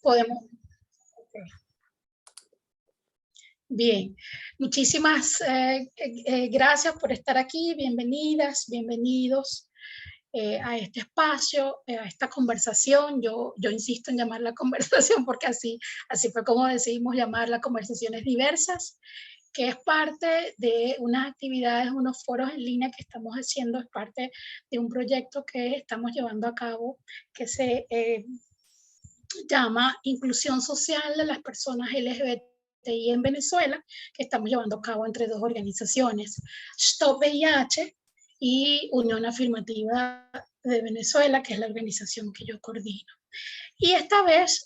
podemos... Bien, muchísimas gracias por estar aquí, bienvenidas, bienvenidos a este espacio, a esta conversación. Yo insisto en llamarla conversación porque así fue como decidimos llamarla, Conversaciones Diversas, que es parte de unas actividades, unos foros en línea que estamos haciendo, es parte de un proyecto que estamos llevando a cabo que se llama Inclusión Social de las Personas LGBTI en Venezuela, que estamos llevando a cabo entre dos organizaciones, Stop VIH y Unión Afirmativa de Venezuela, que es la organización que yo coordino. Y esta vez,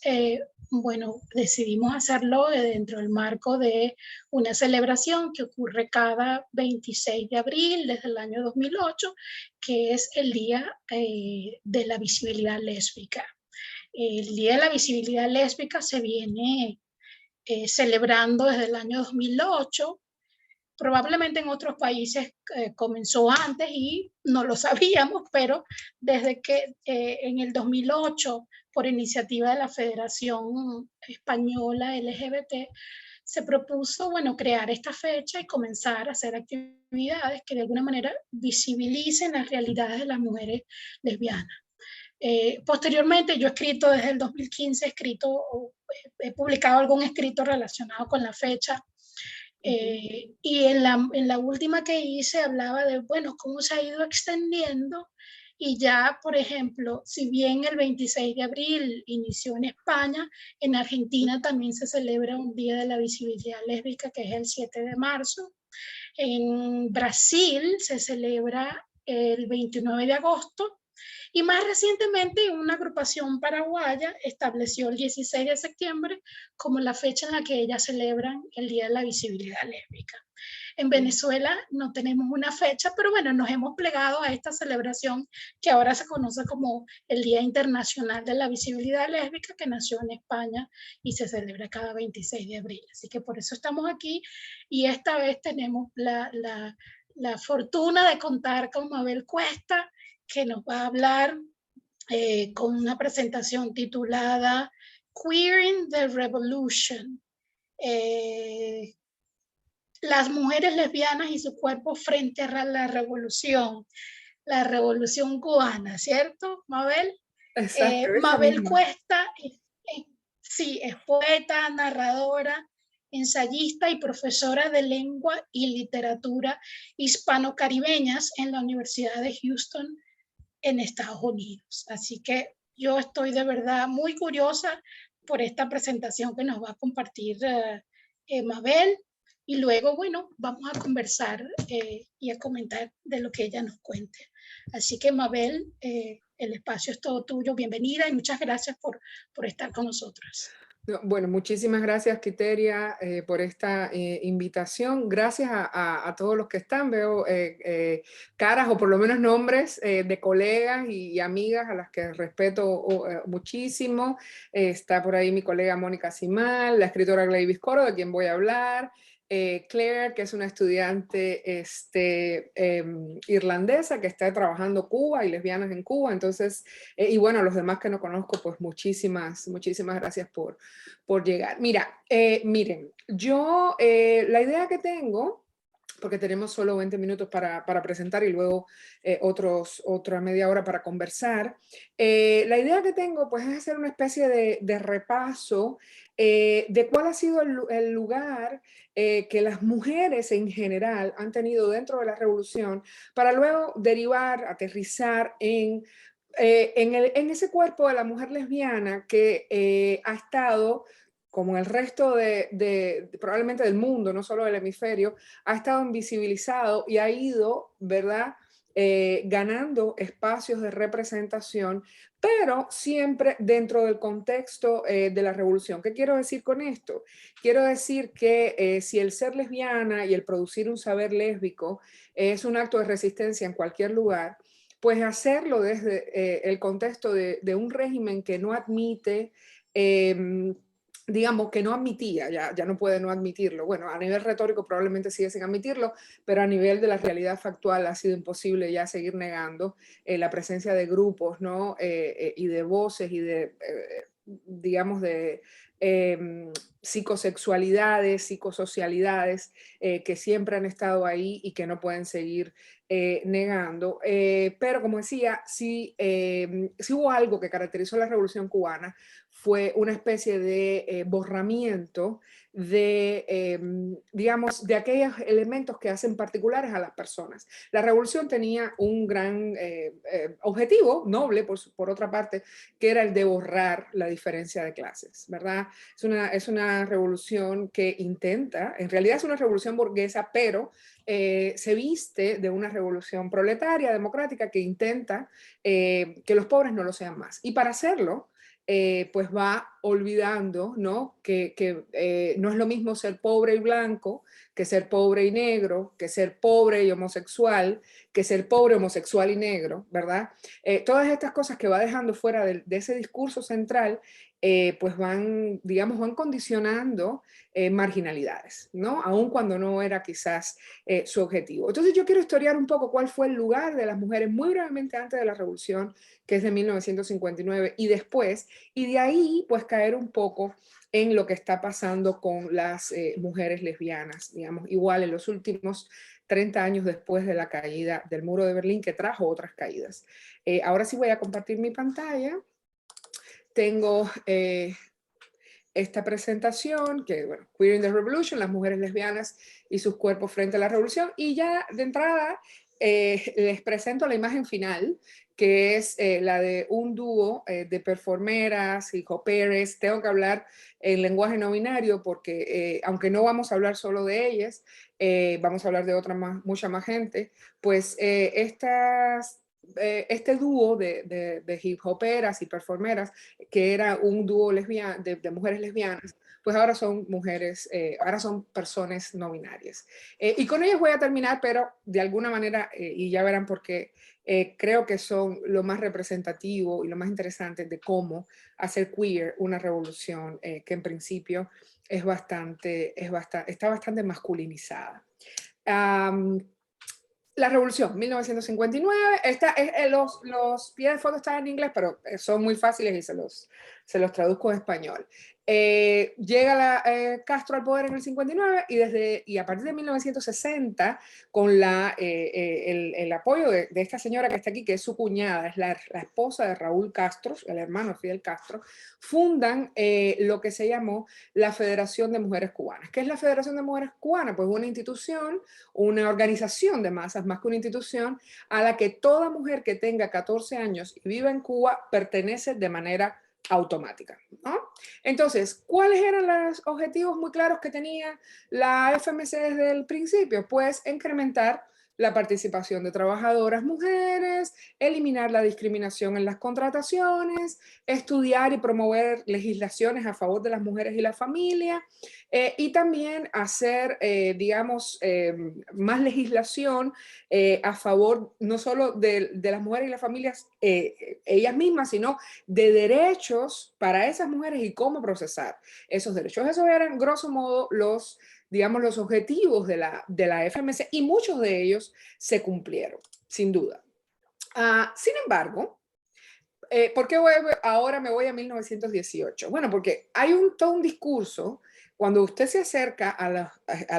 bueno, decidimos hacerlo dentro del marco de una celebración que ocurre cada 26 de abril desde el año 2008, que es el Día de la Visibilidad Lésbica. El Día de la Visibilidad Lésbica se viene celebrando desde el año 2008. Probablemente en otros países comenzó antes y no lo sabíamos, pero desde que en el 2008, por iniciativa de la Federación Española LGBT, se propuso, bueno, crear esta fecha y comenzar a hacer actividades que de alguna manera visibilicen las realidades de las mujeres lesbianas. Posteriormente, yo he escrito desde el 2015, he publicado algún escrito relacionado con la fecha. Y en la última que hice hablaba de, bueno, cómo se ha ido extendiendo y ya, por ejemplo, si bien el 26 de abril inició en España, en Argentina también se celebra un Día de la Visibilidad Lésbica, que es el 7 de marzo. En Brasil se celebra el 29 de agosto. Y más recientemente, una agrupación paraguaya estableció el 16 de septiembre como la fecha en la que ellas celebran el Día de la Visibilidad Lésbica. En Venezuela no tenemos una fecha, pero bueno, nos hemos plegado a esta celebración que ahora se conoce como el Día Internacional de la Visibilidad Lésbica, que nació en España y se celebra cada 26 de abril. Así que por eso estamos aquí y esta vez tenemos la fortuna de contar con Mabel Cuesta, que nos va a hablar con una presentación titulada Queering the Revolution. Las mujeres lesbianas y su cuerpo frente a la revolución cubana, ¿cierto, Mabel? Exacto, Mabel Cuesta, sí, es poeta, narradora, ensayista y profesora de lengua y literatura hispano-caribeñas en la Universidad de Houston, en Estados Unidos. Así que yo estoy de verdad muy curiosa por esta presentación que nos va a compartir Mabel. Y luego, bueno, vamos a conversar y a comentar de lo que ella nos cuente. Así que, Mabel, el espacio es todo tuyo. Bienvenida y muchas gracias por estar con nosotros. Bueno, muchísimas gracias, Quiteria, por esta invitación. Gracias a todos los que están. Veo caras o por lo menos nombres de colegas y amigas a las que respeto muchísimo. Está por ahí mi colega Mónica Simal, la escritora Gladys Coro, de quien voy a hablar. Claire, que es una estudiante irlandesa que está trabajando Cuba y lesbianas en Cuba. Entonces, y bueno, los demás que no conozco, pues muchísimas gracias por llegar. Mira, miren, yo la idea que tengo, porque tenemos solo 20 minutos para presentar y luego otra media hora para conversar. La idea que tengo pues es hacer una especie de repaso de cuál ha sido el lugar que las mujeres en general han tenido dentro de la revolución para luego derivar, aterrizar en ese cuerpo de la mujer lesbiana que ha estado, como el resto probablemente del mundo, no solo del hemisferio, ha estado invisibilizado y ha ido, ¿verdad?, ganando espacios de representación, pero siempre dentro del contexto de la revolución. ¿Qué quiero decir con esto? Quiero decir que si el ser lesbiana y el producir un saber lésbico es un acto de resistencia en cualquier lugar, pues hacerlo desde el contexto de un régimen que no admite, digamos, que no admitía, ya no puede no admitirlo. Bueno, a nivel retórico probablemente sigue sin admitirlo, pero a nivel de la realidad factual ha sido imposible ya seguir negando la presencia de grupos, ¿no? Y de voces y de digamos, de psicosexualidades, psicosocialidades que siempre han estado ahí y que no pueden seguir negando. Pero como decía, sí hubo algo que caracterizó la Revolución Cubana, fue una especie de borramiento de, digamos, de aquellos elementos que hacen particulares a las personas. La revolución tenía un gran objetivo, noble por otra parte, que era el de borrar la diferencia de clases, ¿verdad? Es una revolución que intenta, en realidad es una revolución burguesa, pero se viste de una revolución proletaria, democrática, que intenta que los pobres no lo sean más. Y para hacerlo, pues va olvidando, ¿no? Que no es lo mismo ser pobre y blanco, que ser pobre y negro, que ser pobre y homosexual, que ser pobre, homosexual y negro, ¿verdad? Todas estas cosas que va dejando fuera de ese discurso central, pues van, digamos, van condicionando marginalidades, ¿no? Aun cuando no era quizás su objetivo. Entonces yo quiero historiar un poco cuál fue el lugar de las mujeres muy brevemente antes de la revolución, que es de 1959, y después, y de ahí pues caer un poco en lo que está pasando con las mujeres lesbianas, digamos, igual en los últimos 30 años después de la caída del muro de Berlín, que trajo otras caídas. Ahora sí voy a compartir mi pantalla. Tengo esta presentación, que bueno, Queer in the Revolution, las mujeres lesbianas y sus cuerpos frente a la revolución, y ya de entrada les presento la imagen final, que es la de un dúo de performeras y hoperes. Tengo que hablar en lenguaje no binario porque aunque no vamos a hablar solo de ellas, vamos a hablar de mucha más gente, pues este dúo de hip hoperas y performeras, que era un dúo de mujeres lesbianas, pues ahora son mujeres, ahora son personas no binarias. Y con ellas voy a terminar, pero de alguna manera, y ya verán por qué, creo que son lo más representativo y lo más interesante de cómo hacer queer una revolución que en principio está bastante masculinizada. La Revolución, 1959. Los pies de foto están en inglés, pero son muy fáciles y se los traduzco en español. Llega Castro al poder en el 59 y a partir de 1960, con el apoyo de esta señora que está aquí, que es su cuñada, es la esposa de Raúl Castro, el hermano Fidel Castro, fundan lo que se llamó la Federación de Mujeres Cubanas. ¿Qué es la Federación de Mujeres Cubanas? Pues una institución, una organización de masas, más que una institución, a la que toda mujer que tenga 14 años y viva en Cuba pertenece de manera automática, ¿no? Entonces, ¿cuáles eran los objetivos muy claros que tenía la FMC desde el principio? Pues incrementar la participación de trabajadoras mujeres, eliminar la discriminación en las contrataciones, estudiar y promover legislaciones a favor de las mujeres y la familia, y también hacer, digamos, más legislación a favor no solo de las mujeres y las familias ellas mismas, sino de derechos para esas mujeres y cómo procesar esos derechos. Esos eran, grosso modo, digamos, los objetivos de la FMC, y muchos de ellos se cumplieron, sin duda. Sin embargo, ¿por qué ahora me voy a 1918? Bueno, porque hay todo un discurso. Cuando usted se acerca a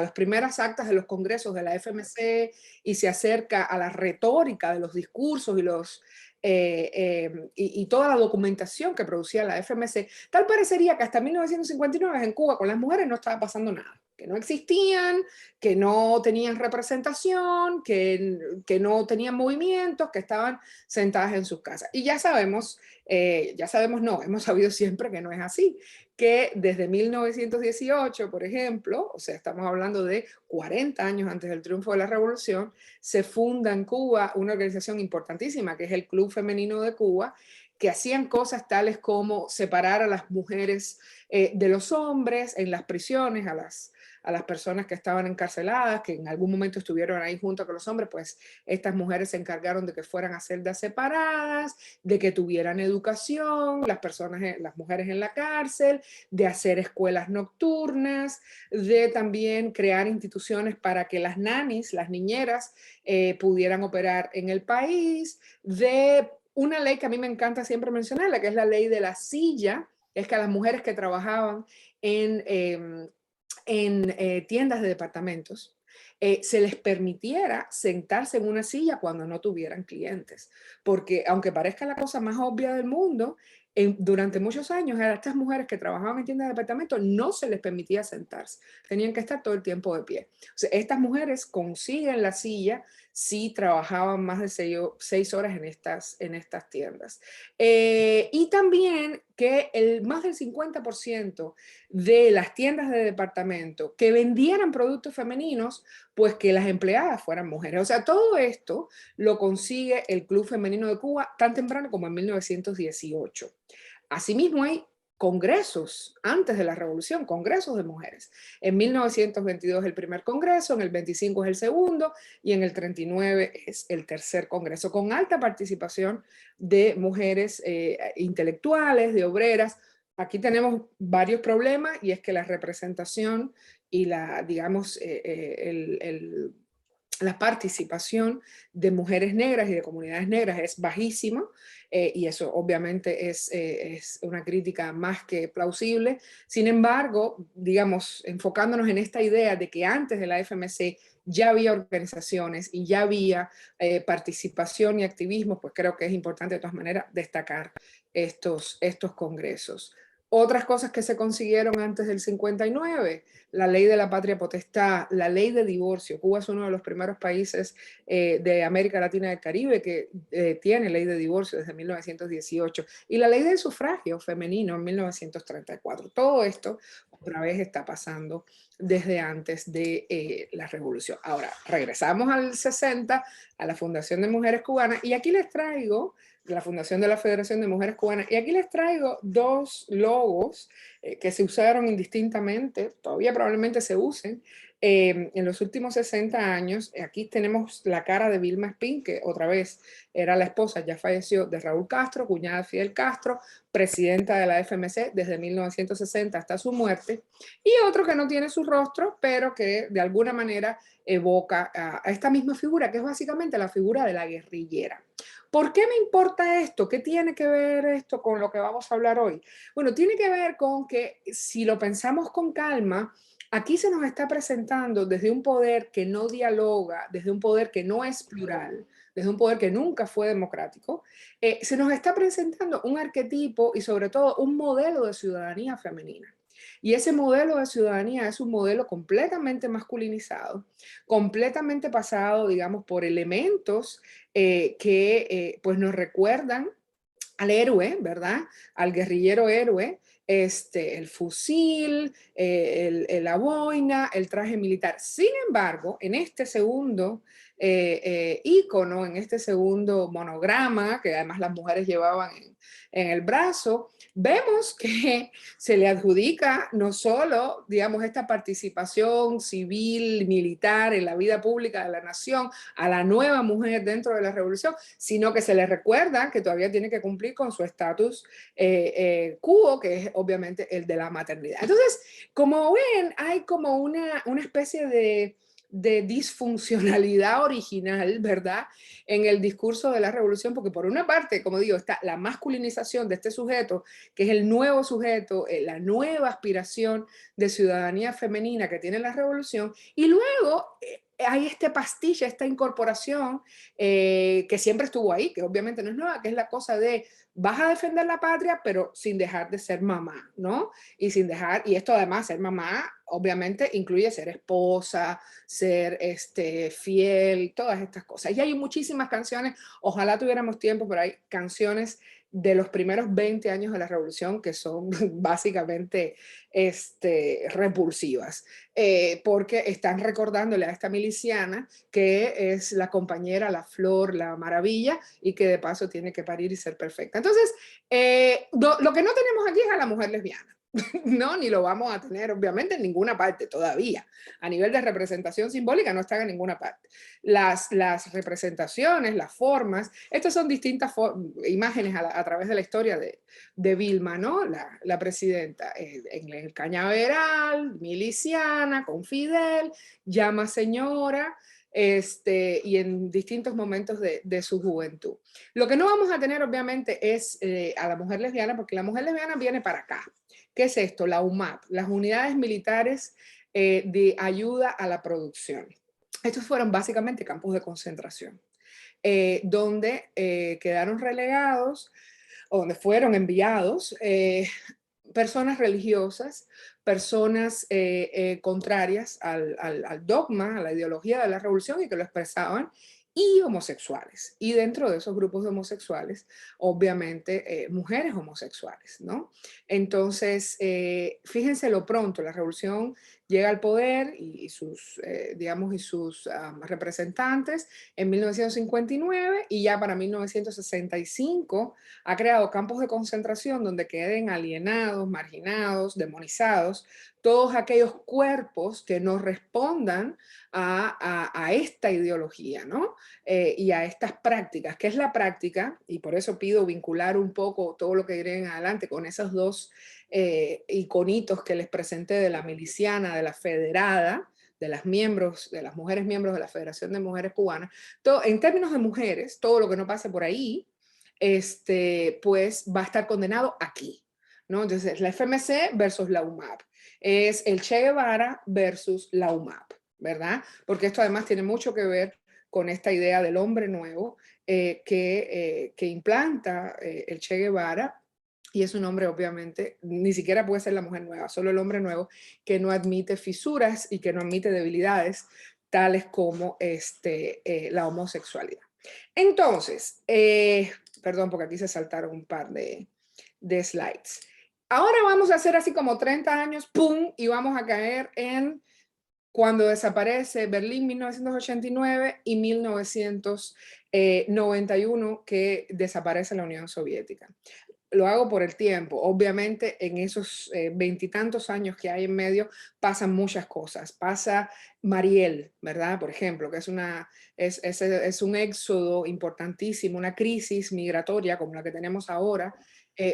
las primeras actas de los congresos de la FMC y se acerca a la retórica de los discursos y toda la documentación que producía la FMC, tal parecería que hasta 1959 en Cuba con las mujeres no estaba pasando nada, que no existían, que no tenían representación, que no tenían movimientos, que estaban sentadas en sus casas. Y no, hemos sabido siempre que no es así, que desde 1918, por ejemplo, o sea, estamos hablando de 40 años antes del triunfo de la revolución, se funda en Cuba una organización importantísima, que es el Club Femenino de Cuba, que hacían cosas tales como separar a las mujeres de los hombres en las prisiones, a las personas que estaban encarceladas, que en algún momento estuvieron ahí junto con los hombres, pues estas mujeres se encargaron de que fueran a celdas separadas, de que tuvieran educación, las mujeres en la cárcel, de hacer escuelas nocturnas, de también crear instituciones para que las nanis, las niñeras, pudieran operar en el país, de una ley que a mí me encanta siempre mencionarla, que es la ley de la silla, es que a las mujeres que trabajaban en tiendas de departamentos, se les permitiera sentarse en una silla cuando no tuvieran clientes. Porque aunque parezca la cosa más obvia del mundo, durante muchos años a estas mujeres que trabajaban en tiendas de departamentos no se les permitía sentarse. Tenían que estar todo el tiempo de pie. O sea, estas mujeres consiguen la silla si trabajaban más de 6 horas en estas tiendas. Y también que más del 50% de las tiendas de departamento que vendieran productos femeninos, pues que las empleadas fueran mujeres. O sea, todo esto lo consigue el Club Femenino de Cuba tan temprano como en 1918. Asimismo, hay congresos antes de la revolución, congresos de mujeres. En 1922 el primer congreso, en el 25 es el segundo y en el 39 es el tercer congreso, con alta participación de mujeres intelectuales, de obreras. Aquí tenemos varios problemas y es que la representación y la, digamos, la participación de mujeres negras y de comunidades negras es bajísima, y eso obviamente es una crítica más que plausible. Sin embargo, digamos, enfocándonos en esta idea de que antes de la FMC ya había organizaciones y ya había participación y activismo, pues creo que es importante de todas maneras destacar estos congresos. Otras cosas que se consiguieron antes del 59, la ley de la patria potestad, la ley de divorcio. Cuba es uno de los primeros países de América Latina y del Caribe que tiene ley de divorcio desde 1918. Y la ley del sufragio femenino en 1934. Todo esto otra vez está pasando desde antes de la revolución. Ahora, regresamos al 60, a la Fundación de Mujeres Cubanas, y aquí les traigo la Fundación de la Federación de Mujeres Cubanas. Y aquí les traigo dos logos que se usaron indistintamente, todavía probablemente se usen, en los últimos 60 años. Aquí tenemos la cara de Vilma Espín, que otra vez era la esposa, ya falleció, de Raúl Castro, cuñada de Fidel Castro, presidenta de la FMC desde 1960 hasta su muerte, y otro que no tiene su rostro, pero que de alguna manera evoca a esta misma figura, que es básicamente la figura de la guerrillera. ¿Por qué me importa esto? ¿Qué tiene que ver esto con lo que vamos a hablar hoy? Bueno, tiene que ver con que si lo pensamos con calma, aquí se nos está presentando desde un poder que no dialoga, desde un poder que no es plural, desde un poder que nunca fue democrático, se nos está presentando un arquetipo y sobre todo un modelo de ciudadanía femenina. Y ese modelo de ciudadanía es un modelo completamente masculinizado, completamente pasado, digamos, por elementos que pues nos recuerdan al héroe, ¿verdad? Al guerrillero héroe, el fusil, la boina, el traje militar. Sin embargo, en este segundo ícono, en este segundo monograma, que además las mujeres llevaban en el brazo, vemos que se le adjudica no solo, digamos, esta participación civil, militar en la vida pública de la nación a la nueva mujer dentro de la revolución, sino que se le recuerda que todavía tiene que cumplir con su estatus quo, que es obviamente el de la maternidad. Entonces, como ven, hay como una especie de disfuncionalidad original, ¿verdad? En el discurso de la revolución, porque por una parte, como digo, está la masculinización de este sujeto, que es el nuevo sujeto, la nueva aspiración de ciudadanía femenina que tiene la revolución, y luego hay este pastiche, esta incorporación que siempre estuvo ahí, que obviamente no es nueva, que es la cosa de vas a defender la patria, pero sin dejar de ser mamá, ¿no? Y sin dejar, y esto además, ser mamá, obviamente incluye ser esposa, ser fiel, todas estas cosas. Y hay muchísimas canciones, ojalá tuviéramos tiempo, pero hay canciones de los primeros 20 años de la revolución que son básicamente repulsivas, porque están recordándole a esta miliciana que es la compañera, la flor, la maravilla, y que de paso tiene que parir y ser perfecta. Entonces, lo que no tenemos aquí es a la mujer lesbiana. No, ni lo vamos a tener, obviamente, en ninguna parte todavía. A nivel de representación simbólica no están en ninguna parte. Las representaciones, las formas, estas son distintas imágenes a través de la historia de Vilma, ¿no? La presidenta, en el cañaveral, miliciana, con Fidel, llama señora, y en distintos momentos de su juventud. Lo que no vamos a tener, obviamente, es a la mujer lesbiana, porque la mujer lesbiana viene para acá. ¿Qué es esto? La UMAP, las unidades militares de ayuda a la producción. Estos fueron básicamente campos de concentración, donde quedaron relegados, o donde fueron enviados personas religiosas, personas contrarias al dogma, a la ideología de la revolución y que lo expresaban, y homosexuales. Y dentro de esos grupos de homosexuales, obviamente, mujeres homosexuales, ¿no? Entonces, fíjense lo pronto, la revolución llega al poder y sus, digamos, y sus representantes en 1959 y ya para 1965 ha creado campos de concentración donde queden alienados, marginados, demonizados, todos aquellos cuerpos que no respondan a esta ideología, ¿no? Y a estas prácticas. ¿Qué es la práctica? Y por eso pido vincular un poco todo lo que diré en adelante con esos dos iconitos que les presenté de la miliciana, de la federada, de las miembros, de las mujeres miembros de la Federación de Mujeres Cubanas. Todo, en términos de mujeres, todo lo que no pase por ahí, pues va a estar condenado aquí, ¿no? Entonces, la FMC versus la UMAP. Es el Che Guevara versus la UMAP, ¿verdad? Porque esto además tiene mucho que ver con esta idea del hombre nuevo que implanta el Che Guevara, y es un hombre obviamente, ni siquiera puede ser la mujer nueva, solo el hombre nuevo que no admite fisuras y que no admite debilidades tales como la homosexualidad. Entonces, perdón porque aquí se saltaron un par de slides. Ahora vamos a hacer así como 30 años, ¡pum! Y vamos a caer en cuando desaparece Berlín 1989 y 1991 que desaparece la Unión Soviética. Lo hago por el tiempo. Obviamente en esos veintitantos años que hay en medio pasan muchas cosas. Pasa Mariel, ¿verdad? Por ejemplo, que es un éxodo importantísimo, una crisis migratoria como la que tenemos ahora,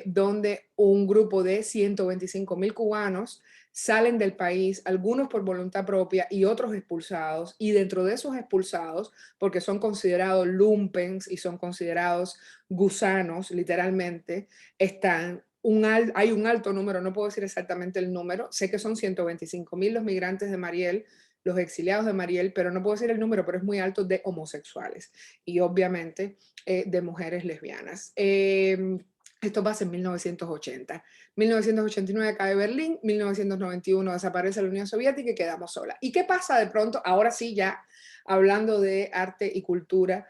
donde un grupo de 125.000 cubanos salen del país, algunos por voluntad propia y otros expulsados, y dentro de esos expulsados, porque son considerados lumpens y son considerados gusanos, literalmente, hay un alto número, no puedo decir exactamente el número, sé que son 125.000 los migrantes de Mariel, los exiliados de Mariel, pero no puedo decir el número, pero es muy alto, de homosexuales y obviamente de mujeres lesbianas. Esto pasa en 1980. 1989 cae Berlín, 1991 desaparece la Unión Soviética y quedamos solas. ¿Y qué pasa de pronto? Ahora sí, ya hablando de arte y cultura,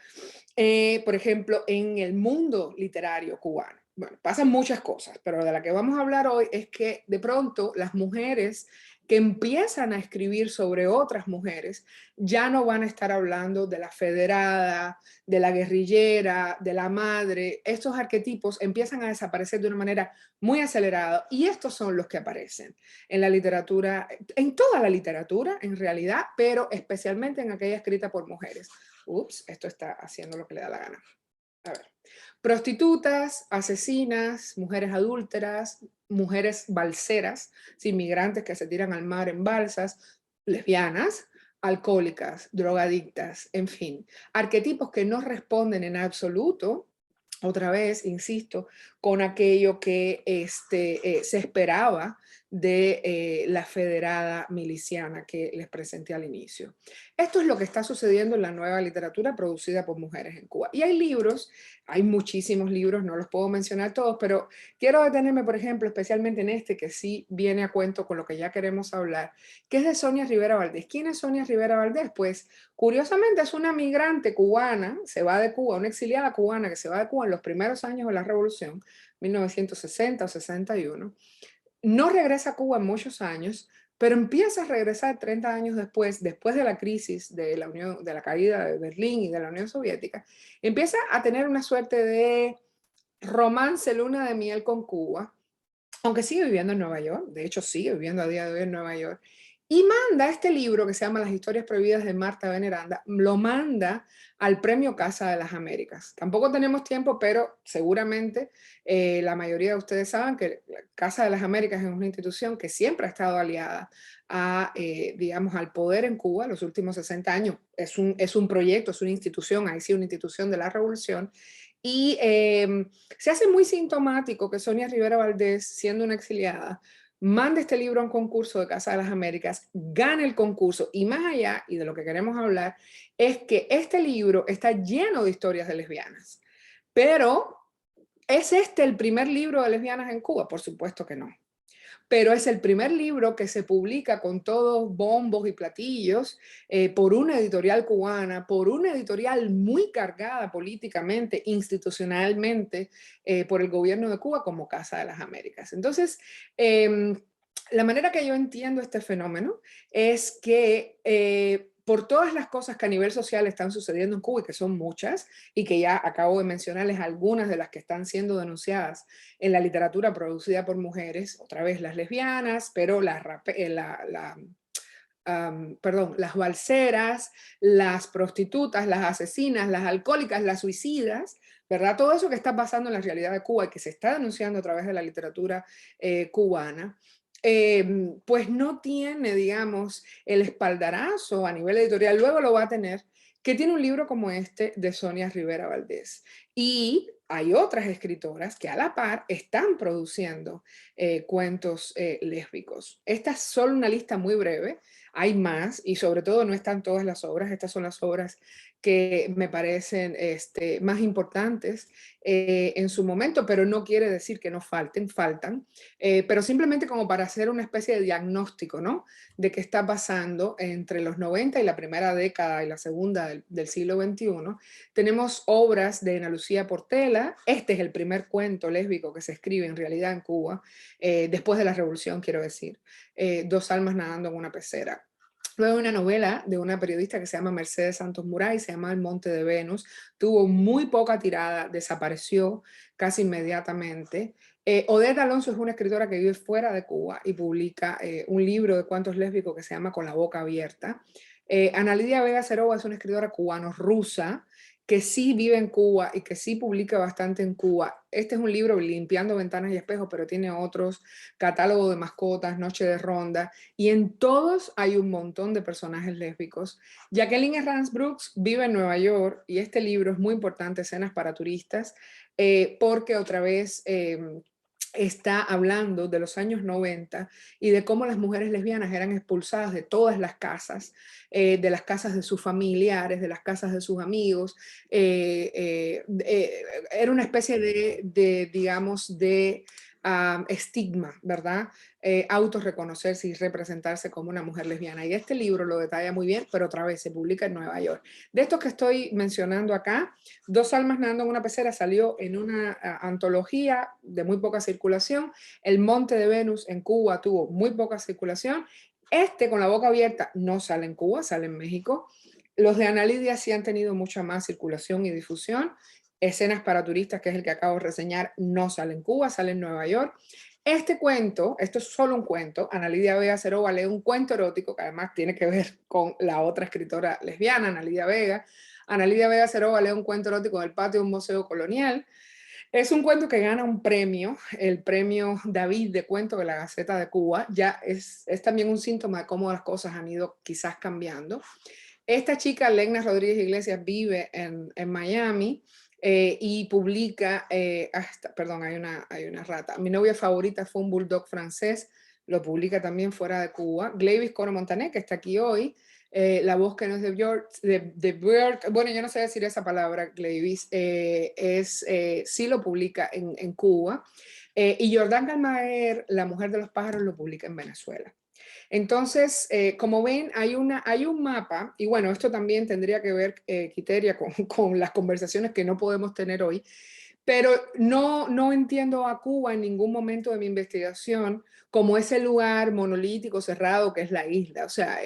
por ejemplo, en el mundo literario cubano. Bueno, pasan muchas cosas, pero de la que vamos a hablar hoy es que de pronto las mujeres que empiezan a escribir sobre otras mujeres ya no van a estar hablando de la federada, de la guerrillera, de la madre. Estos arquetipos empiezan a desaparecer de una manera muy acelerada y estos son los que aparecen en la literatura, en toda la literatura en realidad, pero especialmente en aquella escrita por mujeres. Ups, esto está haciendo lo que le da la gana. A ver. Prostitutas, asesinas, mujeres adúlteras, mujeres balseras, inmigrantes que se tiran al mar en balsas, lesbianas, alcohólicas, drogadictas, en fin. Arquetipos que no responden en absoluto, otra vez, insisto, con aquello que se esperaba de la federada miliciana que les presenté al inicio. Esto es lo que está sucediendo en la nueva literatura producida por mujeres en Cuba. Y hay libros, hay muchísimos libros, no los puedo mencionar todos, pero quiero detenerme, por ejemplo, especialmente en este que sí viene a cuento con lo que ya queremos hablar, que es de Sonia Rivera Valdés. ¿Quién es Sonia Rivera Valdés? Pues curiosamente es una migrante cubana, se va de Cuba, una exiliada cubana que se va de Cuba en los primeros años de la revolución, 1960 o 61. No regresa a Cuba en muchos años, pero empieza a regresar 30 años después de la crisis de la caída de Berlín y de la Unión Soviética, empieza a tener una suerte de romance luna de miel con Cuba, aunque sigue viviendo en Nueva York, de hecho sigue viviendo a día de hoy en Nueva York, Y manda este libro que se llama Las historias prohibidas de Marta Veneranda, lo manda al Premio Casa de las Américas. Tampoco tenemos tiempo, pero seguramente la mayoría de ustedes saben que la Casa de las Américas es una institución que siempre ha estado aliada a, digamos, al poder en Cuba los últimos 60 años. Es un proyecto, es una institución, ahí sí, una institución de la revolución. Y se hace muy sintomático que Sonia Rivera Valdés, siendo una exiliada, mande este libro a un concurso de Casa de las Américas, gane el concurso, y más allá, y de lo que queremos hablar, es que este libro está lleno de historias de lesbianas. Pero, ¿es este el primer libro de lesbianas en Cuba? Por supuesto que no. Pero es el primer libro que se publica con todos bombos y platillos por una editorial cubana, por una editorial muy cargada políticamente, institucionalmente, por el gobierno de Cuba como Casa de las Américas. Entonces, la manera que yo entiendo este fenómeno es que por todas las cosas que a nivel social están sucediendo en Cuba, y que son muchas, y que ya acabo de mencionarles algunas de las que están siendo denunciadas en la literatura producida por mujeres, otra vez las lesbianas, pero las balseras, las prostitutas, las asesinas, las alcohólicas, las suicidas, ¿verdad? Todo eso que está pasando en la realidad de Cuba y que se está denunciando a través de la literatura cubana, pues no tiene, digamos, el espaldarazo a nivel editorial, luego lo va a tener, que tiene un libro como este de Sonia Rivera Valdés. Y hay otras escritoras que a la par están produciendo cuentos lésbicos. Esta es solo una lista muy breve, hay más, y sobre todo no están todas las obras. Estas son las obras que me parecen más importantes en su momento, pero no quiere decir que no falten, faltan, pero simplemente como para hacer una especie de diagnóstico, ¿no? De qué está pasando entre los 90 y la primera década y la segunda del siglo XXI. Tenemos obras de Ana Lucía Portela. Este es el primer cuento lésbico que se escribe en realidad en Cuba, después de la revolución, quiero decir. Dos almas nadando en una pecera. Luego una novela de una periodista que se llama Mercedes Santos Muray, se llama El Monte de Venus. Tuvo muy poca tirada, desapareció casi inmediatamente. Odette Alonso es una escritora que vive fuera de Cuba y publica un libro de cuentos lésbicos que se llama Con la boca abierta. Ana Lidia Vega Cerova es una escritora cubano-rusa que sí vive en Cuba y que sí publica bastante en Cuba. Este es un libro, Limpiando Ventanas y Espejos, pero tiene otros, Catálogo de Mascotas, Noche de Ronda, y en todos hay un montón de personajes lésbicos. Jacqueline Herranz Brooks vive en Nueva York y este libro es muy importante, Escenas para Turistas, porque otra vez está hablando de los años 90 y de cómo las mujeres lesbianas eran expulsadas de todas las casas, de las casas de sus familiares, de las casas de sus amigos. Era una especie de digamos, de estigma, ¿verdad? Autorreconocerse y representarse como una mujer lesbiana. Y este libro lo detalla muy bien, pero otra vez se publica en Nueva York. De estos que estoy mencionando acá, Dos almas nadando en una pecera salió en una antología de muy poca circulación. El Monte de Venus en Cuba tuvo muy poca circulación. Este, Con la boca abierta, no sale en Cuba, sale en México. Los de Ana Lidia sí han tenido mucha más circulación y difusión. Escenas para Turistas, que es el que acabo de reseñar, no sale en Cuba, sale en Nueva York. Este cuento, esto es solo un cuento, Ana Lidia Vega Cerova lee un cuento erótico que además tiene que ver con la otra escritora lesbiana, Ana Lidia Vega. Ana Lidia Vega Cerova lee un cuento erótico en el patio de un museo colonial. Es un cuento que gana un premio, el premio David de cuento de la Gaceta de Cuba. Ya es también un síntoma de cómo las cosas han ido quizás cambiando. Esta chica, Legna Rodríguez Iglesias, vive en Miami y publica, perdón, hay una rata. Mi novia favorita fue un bulldog francés, lo publica también fuera de Cuba. Glavis Coro Montaner, que está aquí hoy, La voz que no es de Björk, bueno, yo no sé decir esa palabra, Glavis, sí lo publica en Cuba. Y Jordán Galmaer, La mujer de los pájaros, lo publica en Venezuela. Entonces, como ven, hay un mapa, y bueno, esto también tendría que ver, Quiteria, con las conversaciones que no podemos tener hoy, Pero no entiendo a Cuba en ningún momento de mi investigación como ese lugar monolítico, cerrado que es la isla. O sea,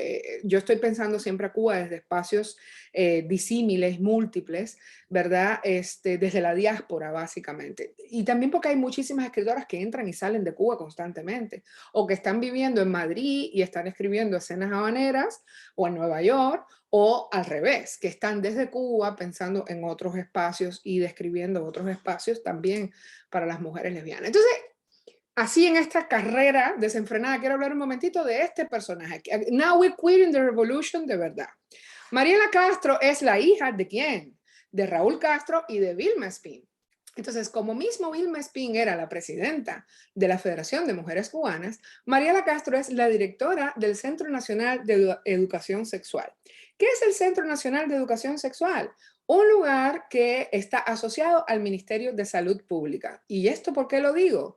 yo estoy pensando siempre a Cuba desde espacios disímiles, múltiples, ¿verdad? Desde la diáspora, básicamente. Y también porque hay muchísimas escritoras que entran y salen de Cuba constantemente, o que están viviendo en Madrid y están escribiendo escenas habaneras, o en Nueva York, o al revés, que están desde Cuba pensando en otros espacios y describiendo otros espacios también para las mujeres lesbianas. Entonces, así en esta carrera desenfrenada, quiero hablar un momentito de este personaje. Now we're queering the revolution de verdad. Mariela Castro es la hija ¿de quién? De Raúl Castro y de Vilma Espín. Entonces, como mismo Vilma Espín era la presidenta de la Federación de Mujeres Cubanas, Mariela Castro es la directora del Centro Nacional de Educación Sexual. ¿Qué es el Centro Nacional de Educación Sexual? Un lugar que está asociado al Ministerio de Salud Pública. ¿Y esto por qué lo digo?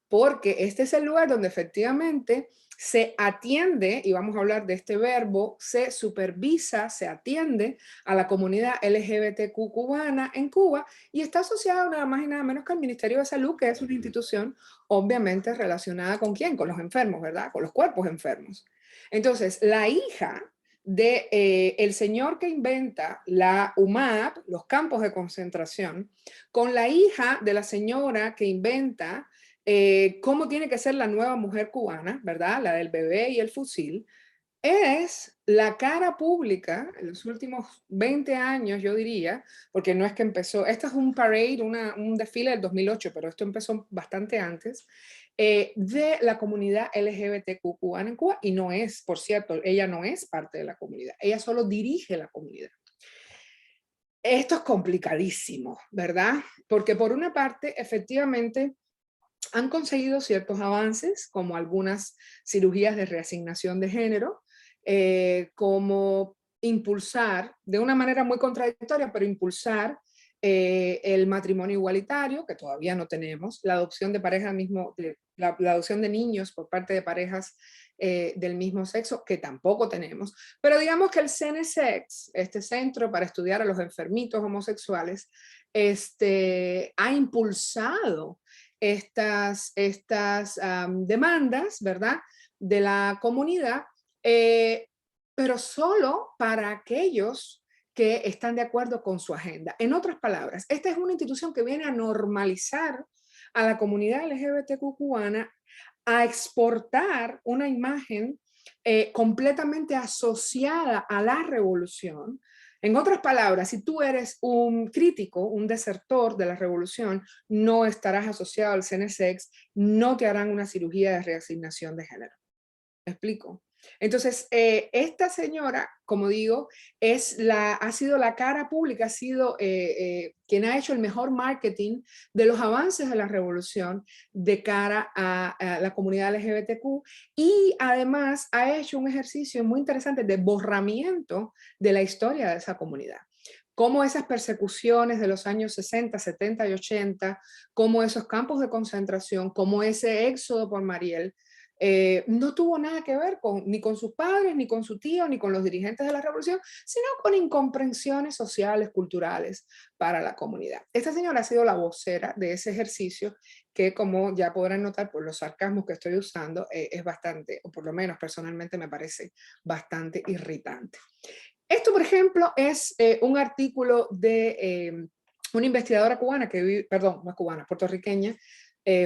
Porque este es el lugar donde efectivamente se atiende, y vamos a hablar de este verbo, se supervisa, se atiende a la comunidad LGBTQ cubana en Cuba y está asociado nada más y nada menos que al Ministerio de Salud, que es una institución obviamente relacionada con quién, con los enfermos, ¿verdad? Con los cuerpos enfermos. Entonces, la hija de el señor que inventa la UMAP, los campos de concentración, con la hija de la señora que inventa cómo tiene que ser la nueva mujer cubana, ¿verdad? La del bebé y el fusil, es la cara pública en los últimos 20 años, yo diría, porque no es que empezó, esto es un parade, un desfile del 2008, pero esto empezó bastante antes, de la comunidad LGBTQ cubana en Cuba, y no es, por cierto, ella no es parte de la comunidad, ella solo dirige la comunidad. Esto es complicadísimo, ¿verdad? Porque por una parte, efectivamente, han conseguido ciertos avances, como algunas cirugías de reasignación de género, como impulsar, de una manera muy contradictoria, pero impulsar el matrimonio igualitario, que todavía no tenemos, la adopción de parejas la adopción de niños por parte de parejas del mismo sexo, que tampoco tenemos. Pero digamos que el CNSEX, este centro para estudiar a los enfermitos homosexuales, ha impulsado estas demandas, ¿verdad?, de la comunidad, pero solo para aquellos que están de acuerdo con su agenda. En otras palabras, esta es una institución que viene a normalizar a la comunidad LGBTQ cubana, a exportar una imagen completamente asociada a la revolución. En otras palabras, si tú eres un crítico, un desertor de la revolución, no estarás asociado al CNSEX, no te harán una cirugía de reasignación de género. ¿Me explico? Entonces, esta señora, como digo, ha sido la cara pública, ha sido quien ha hecho el mejor marketing de los avances de la revolución de cara a la comunidad LGBTQ, y además ha hecho un ejercicio muy interesante de borramiento de la historia de esa comunidad. Cómo esas persecuciones de los años 60, 70 y 80, cómo esos campos de concentración, cómo ese éxodo por Mariel, no tuvo nada que ver ni con sus padres, ni con su tío, ni con los dirigentes de la revolución, sino con incomprensiones sociales, culturales para la comunidad. Esta señora ha sido la vocera de ese ejercicio que, como ya podrán notar por los sarcasmos que estoy usando, es bastante, o por lo menos personalmente me parece bastante irritante. Esto, por ejemplo, es un artículo de una investigadora cubana que vive, perdón, no cubana, puertorriqueña,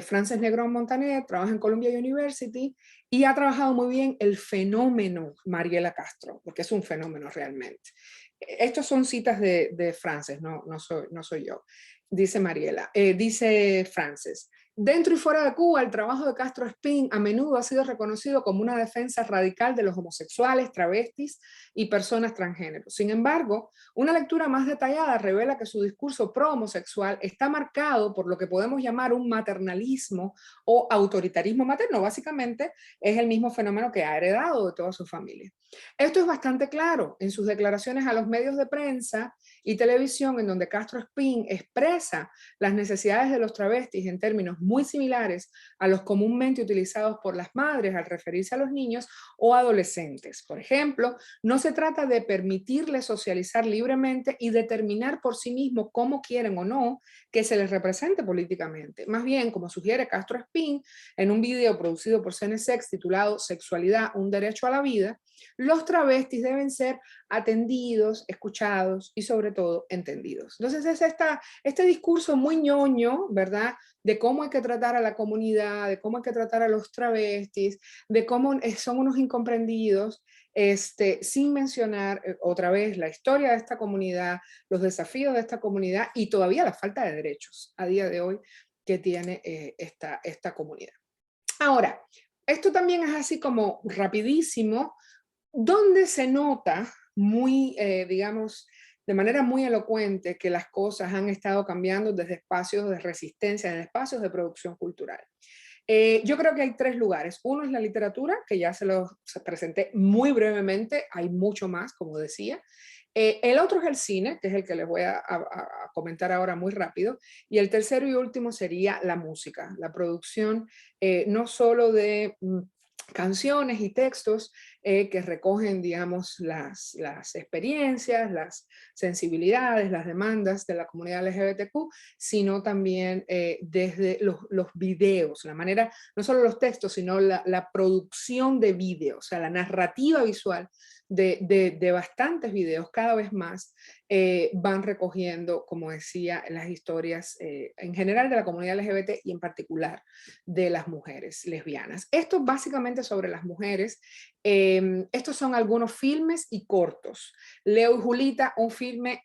Frances Negrón Montaner, trabaja en Columbia University y ha trabajado muy bien el fenómeno Mariela Castro, porque es un fenómeno realmente. Estos son citas de Frances, no soy yo. Dice Mariela, dice Frances: dentro y fuera de Cuba, el trabajo de Castro Espín a menudo ha sido reconocido como una defensa radical de los homosexuales, travestis y personas transgénero. Sin embargo, una lectura más detallada revela que su discurso pro-homosexual está marcado por lo que podemos llamar un maternalismo o autoritarismo materno. Básicamente es el mismo fenómeno que ha heredado de toda su familia. Esto es bastante claro en sus declaraciones a los medios de prensa y televisión, en donde Castro Spin expresa las necesidades de los travestis en términos muy similares a los comúnmente utilizados por las madres al referirse a los niños o adolescentes. Por ejemplo, no se trata de permitirles socializar libremente y determinar por sí mismos cómo quieren o no que se les represente políticamente. Más bien, como sugiere Castro Spin en un video producido por CNSX titulado Sexualidad, un derecho a la vida, los travestis deben ser atendidos, escuchados y sobre todo entendidos. Entonces es este discurso muy ñoño, ¿verdad? De cómo hay que tratar a la comunidad, de cómo hay que tratar a los travestis, de cómo son unos incomprendidos, sin mencionar otra vez la historia de esta comunidad, los desafíos de esta comunidad y todavía la falta de derechos a día de hoy que tiene esta comunidad. Ahora, esto también es así como rapidísimo, donde se nota muy, digamos, de manera muy elocuente que las cosas han estado cambiando desde espacios de resistencia, desde espacios de producción cultural. Yo creo que hay tres lugares. Uno es la literatura, que ya se los presenté muy brevemente, hay mucho más, como decía. El otro es el cine, que es el que les voy a comentar ahora muy rápido. Y el tercero y último sería la música, la producción no solo de canciones y textos que recogen, digamos, las experiencias, las sensibilidades, las demandas de la comunidad LGBTQ, sino también desde los videos, la manera, no solo los textos, sino la producción de videos, o sea, la narrativa visual de bastantes videos, cada vez más van recogiendo, como decía, las historias en general de la comunidad LGBT y en particular de las mujeres lesbianas. Esto básicamente sobre las mujeres. Estos son algunos filmes y cortos. Leo y Julita, un filme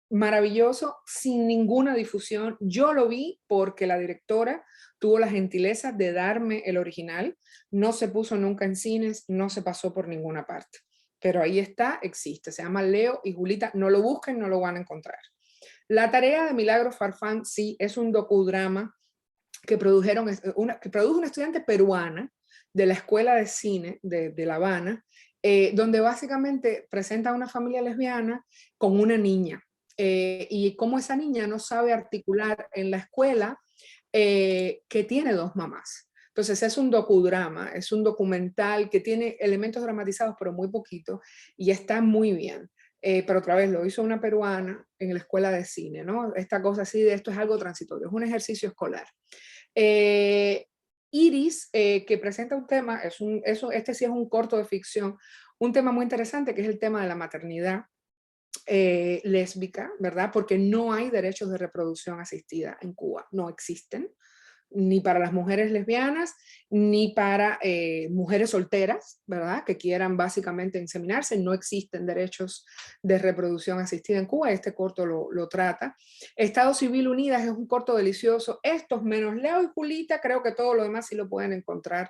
maravilloso, sin ninguna difusión. Yo lo vi porque la directora tuvo la gentileza de darme el original. No se puso nunca en cines, no se pasó por ninguna parte. Pero ahí está, existe. Se llama Leo y Julita. No lo busquen, no lo van a encontrar. La tarea de Milagros Farfán, sí, es un docudrama que produjo una estudiante peruana de la Escuela de Cine de La Habana, donde básicamente presenta a una familia lesbiana con una niña. Y cómo esa niña no sabe articular en la escuela que tiene dos mamás. Entonces es un docudrama, es un documental que tiene elementos dramatizados, pero muy poquito, y está muy bien. Pero otra vez lo hizo una peruana en la escuela de cine, ¿no? Esta cosa así de esto es algo transitorio, es un ejercicio escolar. Iris, que presenta un tema, este sí es un corto de ficción, un tema muy interesante que es el tema de la maternidad lésbica, ¿verdad? Porque no hay derechos de reproducción asistida en Cuba, no existen, ni para las mujeres lesbianas, ni para mujeres solteras, ¿verdad? Que quieran básicamente inseminarse, no existen derechos de reproducción asistida en Cuba, este corto lo trata. Estado Civil Unidas es un corto delicioso, estos menos Leo y Julita, creo que todo lo demás sí lo pueden encontrar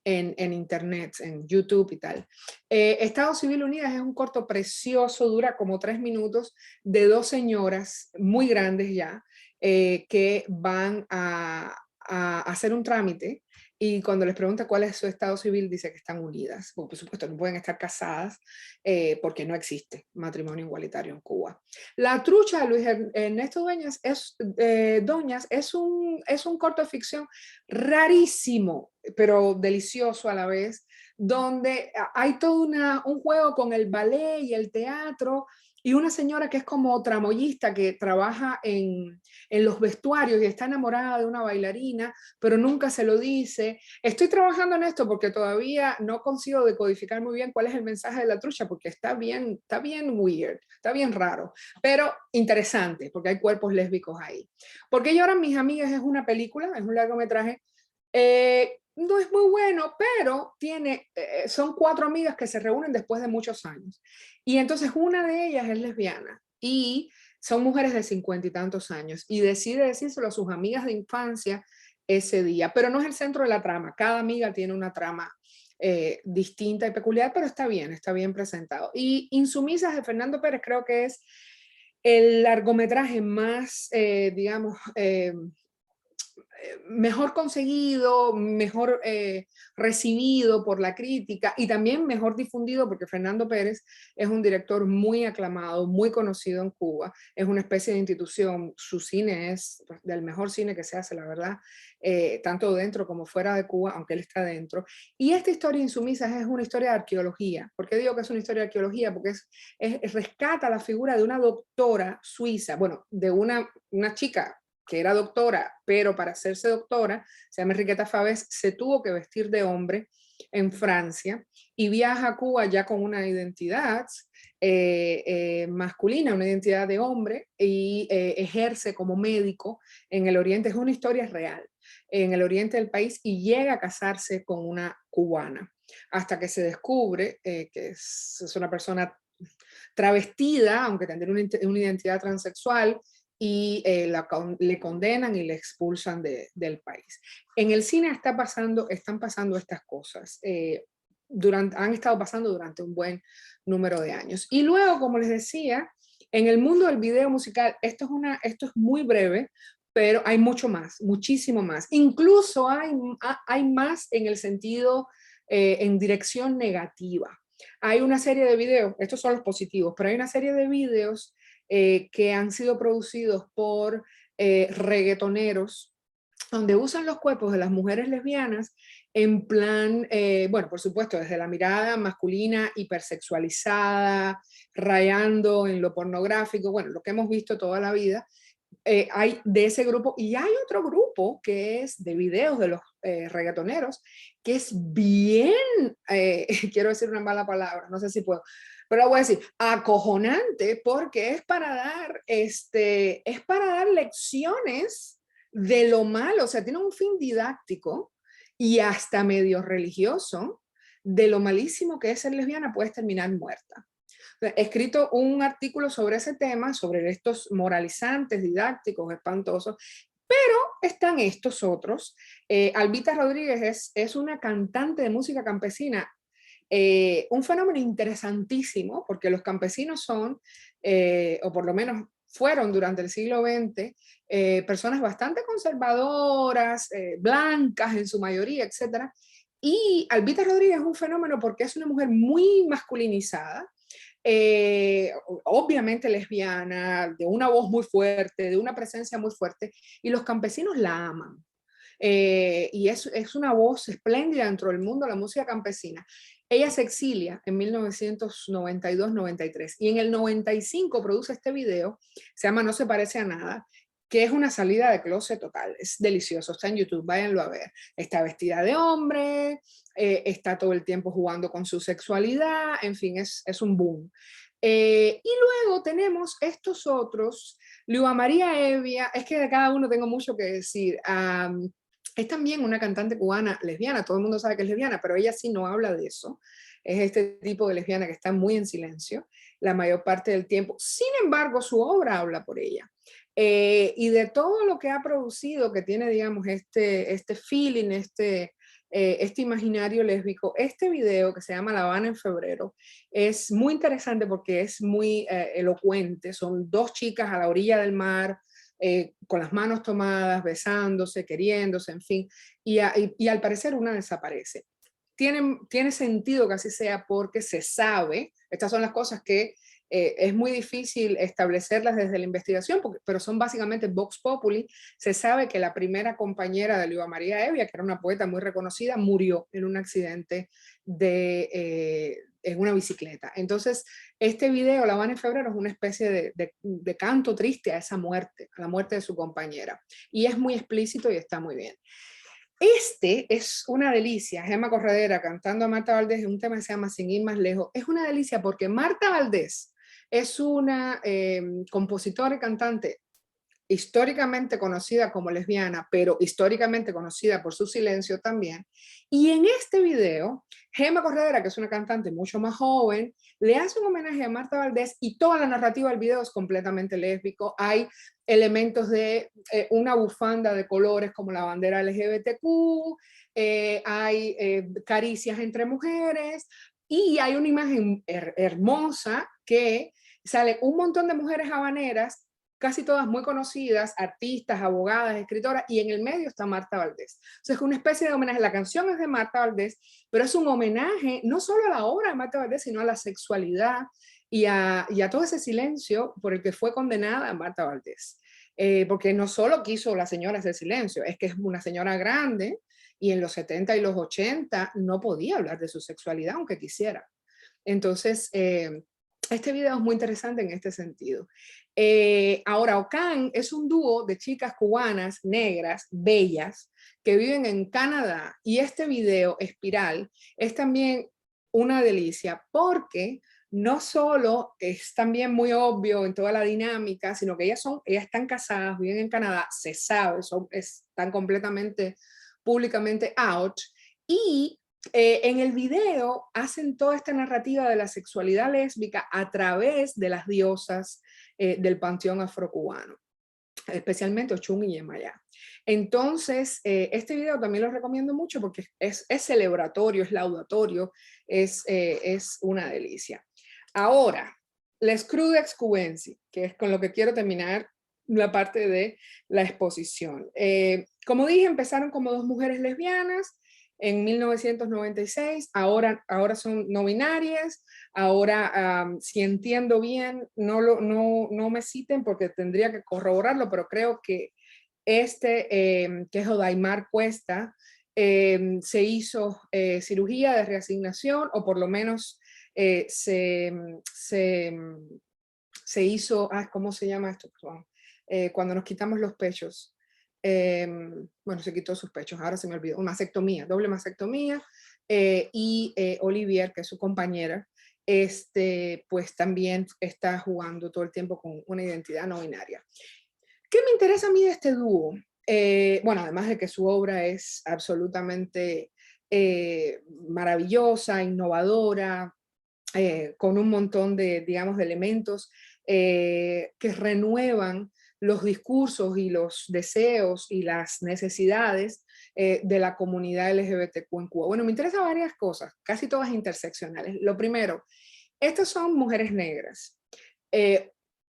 en internet, en YouTube y tal. Estado Civil Unidas es un corto precioso, dura como 3 minutos, de dos señoras muy grandes ya, que van a hacer un trámite y cuando les pregunta cuál es su estado civil dice que están unidas. Por supuesto no pueden estar casadas porque no existe matrimonio igualitario en Cuba. La trucha de Luis Ernesto Doñas es un corto de ficción rarísimo, pero delicioso a la vez, donde hay todo un juego con el ballet y el teatro y una señora que es como tramoyista que trabaja en los vestuarios y está enamorada de una bailarina, pero nunca se lo dice. Estoy trabajando en esto porque todavía no consigo decodificar muy bien cuál es el mensaje de la trucha, porque está bien weird, está bien raro, pero interesante, porque hay cuerpos lésbicos ahí. Porque lloran mis amigas es una película, es un largometraje, no es muy bueno, pero son 4 amigas que se reúnen después de muchos años. Y entonces una de ellas es lesbiana y son mujeres de 50 y tantos años y decide decírselo a sus amigas de infancia ese día, pero no es el centro de la trama. Cada amiga tiene una trama distinta y peculiar, pero está bien presentado. Y Insumisas de Fernando Pérez creo que es el largometraje más, digamos, mejor conseguido, mejor recibido por la crítica y también mejor difundido porque Fernando Pérez es un director muy aclamado, muy conocido en Cuba, es una especie de institución, su cine es del mejor cine que se hace, la verdad, tanto dentro como fuera de Cuba, aunque él está dentro. Y esta historia Insumisas es una historia de arqueología. ¿Por qué digo que es una historia de arqueología? Porque rescata la figura de una doctora suiza, bueno, de una chica que era doctora, pero para hacerse doctora, se llama Enriqueta Favés, se tuvo que vestir de hombre en Francia y viaja a Cuba ya con una identidad masculina, una identidad de hombre y ejerce como médico en el oriente. Es una historia real en el oriente del país y llega a casarse con una cubana hasta que se descubre que es una persona travestida, aunque tendría una identidad transexual, y le condenan y le expulsan del país. En el cine están pasando estas cosas. Han estado pasando durante un buen número de años. Y luego, como les decía, en el mundo del video musical, esto es muy breve, pero hay mucho más, muchísimo más. Incluso hay más en el sentido, en dirección negativa. Hay una serie de videos, estos son los positivos, pero hay una serie de videos que han sido producidos por reggaetoneros donde usan los cuerpos de las mujeres lesbianas en plan, bueno, por supuesto, desde la mirada masculina hipersexualizada, rayando en lo pornográfico, bueno, lo que hemos visto toda la vida, hay de ese grupo y hay otro grupo que es de videos de los reggaetoneros que es bien, quiero decir una mala palabra, no sé si puedo, pero voy a decir acojonante porque es para dar lecciones de lo malo, o sea, tiene un fin didáctico y hasta medio religioso de lo malísimo que es ser lesbiana, puedes terminar muerta. He escrito un artículo sobre ese tema, sobre estos moralizantes, didácticos, espantosos, pero están estos otros. Albita Rodríguez es una cantante de música campesina, un fenómeno interesantísimo, porque los campesinos son, o por lo menos fueron durante el siglo XX, personas bastante conservadoras, blancas en su mayoría, etc. Y Albita Rodríguez es un fenómeno porque es una mujer muy masculinizada, obviamente lesbiana, de una voz muy fuerte, de una presencia muy fuerte, y los campesinos la aman. Y es una voz espléndida dentro del mundo de la música campesina. Ella se exilia en 1992-93 y en el 95 produce este video, se llama No se parece a nada, que es una salida de closet total, es delicioso, está en YouTube, váyanlo a ver. Está vestida de hombre, está todo el tiempo jugando con su sexualidad, en fin, es un boom. Y luego tenemos estos otros, Lua María Evia, es que de cada uno tengo mucho que decir. Es también una cantante cubana lesbiana, todo el mundo sabe que es lesbiana, pero ella sí no habla de eso. Es este tipo de lesbiana que está muy en silencio la mayor parte del tiempo. Sin embargo, su obra habla por ella. Y de todo lo que ha producido, que tiene, digamos, este feeling, este imaginario lésbico, este video que se llama La Habana en febrero es muy interesante porque es muy elocuente. Son dos chicas a la orilla del mar, con las manos tomadas, besándose, queriéndose, en fin, y al parecer una desaparece. Tiene sentido que así sea porque se sabe, estas son las cosas que es muy difícil establecerlas desde la investigación, pero son básicamente Vox Populi. Se sabe que la primera compañera de Lua María Evia, que era una poeta muy reconocida, murió en un accidente en una bicicleta. Entonces, este video, La Habana en febrero, es una especie de canto triste a esa muerte, a la muerte de su compañera. Y es muy explícito y está muy bien. Este es una delicia, Gemma Corredera cantando a Marta Valdés en un tema que se llama Sin ir más lejos. Es una delicia porque Marta Valdés es una compositora y cantante históricamente conocida como lesbiana, pero históricamente conocida por su silencio también. Y en este video, Gemma Corredera, que es una cantante mucho más joven, le hace un homenaje a Marta Valdés y toda la narrativa del video es completamente lésbico. Hay elementos de una bufanda de colores como la bandera LGBTQ, hay caricias entre mujeres y hay una imagen hermosa que sale un montón de mujeres habaneras casi todas muy conocidas, artistas, abogadas, escritoras, y en el medio está Marta Valdés. O sea, es una especie de homenaje. La canción es de Marta Valdés, pero es un homenaje no solo a la obra de Marta Valdés, sino a la sexualidad y a todo ese silencio por el que fue condenada Marta Valdés. Porque no solo quiso la señora hacer silencio, es que es una señora grande y en los 70 y los 80 no podía hablar de su sexualidad aunque quisiera. Entonces, este video es muy interesante en este sentido. Ahora, Ocán es un dúo de chicas cubanas, negras, bellas, que viven en Canadá, y este video, Espiral, es también una delicia porque no solo es también muy obvio en toda la dinámica, sino que ellas están casadas, viven en Canadá, se sabe, están completamente públicamente out, y en el video hacen toda esta narrativa de la sexualidad lésbica a través de las diosas del panteón afrocubano, especialmente Ochun y Yemayá. Entonces, este video también lo recomiendo mucho porque es celebratorio, es laudatorio, es una delicia. Ahora, Les Crudex Cubensi, que es con lo que quiero terminar la parte de la exposición. Como dije, empezaron como dos mujeres lesbianas en 1996, ahora son no binarias, ahora si entiendo bien, no me citen porque tendría que corroborarlo, pero creo que que es Odaimar Cuesta, se hizo cirugía de reasignación, o por lo menos se hizo, ¿cómo se llama esto? Cuando nos quitamos los pechos. Bueno, se quitó sus pechos, ahora se me olvidó, mastectomía, doble mastectomía, y Olivier, que es su compañera, pues también está jugando todo el tiempo con una identidad no binaria. ¿Qué me interesa a mí de este dúo? Bueno, además de que su obra es absolutamente maravillosa, innovadora, con un montón de, digamos, de elementos que renuevan los discursos y los deseos y las necesidades de la comunidad LGBTQ en Cuba. Bueno, me interesan varias cosas, casi todas interseccionales. Lo primero, estas son mujeres negras,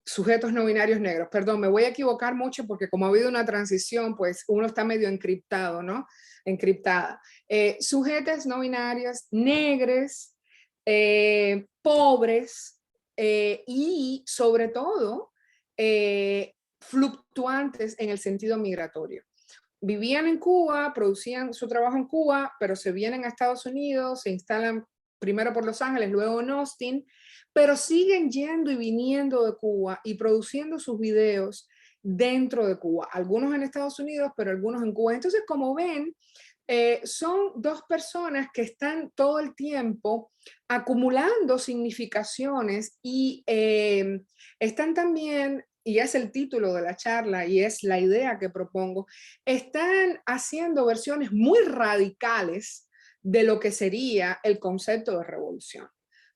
sujetos no binarios negros. Perdón, me voy a equivocar mucho porque como ha habido una transición, pues uno está medio encriptado, ¿no? Encriptada. Sujetos no binarios negres, pobres y sobre todo fluctuantes en el sentido migratorio. Vivían en Cuba, producían su trabajo en Cuba, pero se vienen a Estados Unidos, se instalan primero por Los Ángeles, luego en Austin, pero siguen yendo y viniendo de Cuba y produciendo sus videos dentro de Cuba, algunos en Estados Unidos, pero algunos en Cuba. Entonces, como ven, son dos personas que están todo el tiempo acumulando significaciones y están también, y es el título de la charla y es la idea que propongo, están haciendo versiones muy radicales de lo que sería el concepto de revolución,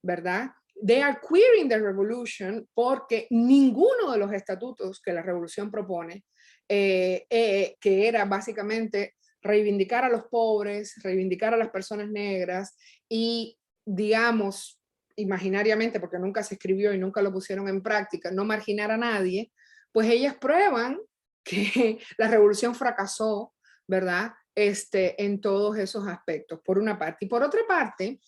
¿verdad? They are queering the revolution porque ninguno de los estatutos que la revolución propone, que era básicamente reivindicar a los pobres, reivindicar a las personas negras y, digamos, imaginariamente, porque nunca se escribió y nunca lo pusieron en práctica, no marginar a nadie, pues ellas prueban que la revolución fracasó, ¿verdad? En todos esos aspectos, por una parte. Y por otra parte,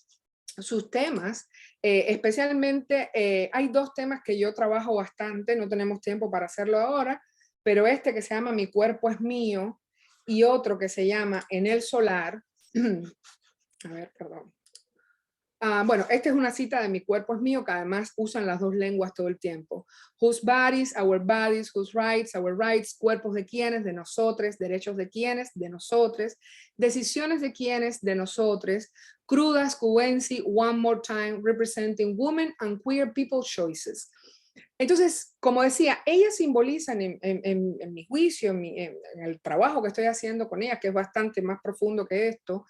sus temas, especialmente hay dos temas que yo trabajo bastante, no tenemos tiempo para hacerlo ahora, pero este que se llama Mi cuerpo es mío y otro que se llama En el solar. A ver, perdón. Bueno, esta es una cita de Mi cuerpo es mío, que además usan las dos lenguas todo el tiempo. Whose bodies, our bodies, whose rights, our rights, cuerpos de quienes, de nosotros, derechos de quienes, de nosotros, decisiones de quienes, de nosotros, Crudas Cubensi, one more time, representing women and queer people's choices. Entonces, como decía, ellas simbolizan en mi juicio, en el trabajo que estoy haciendo con ellas, que es bastante más profundo que esto,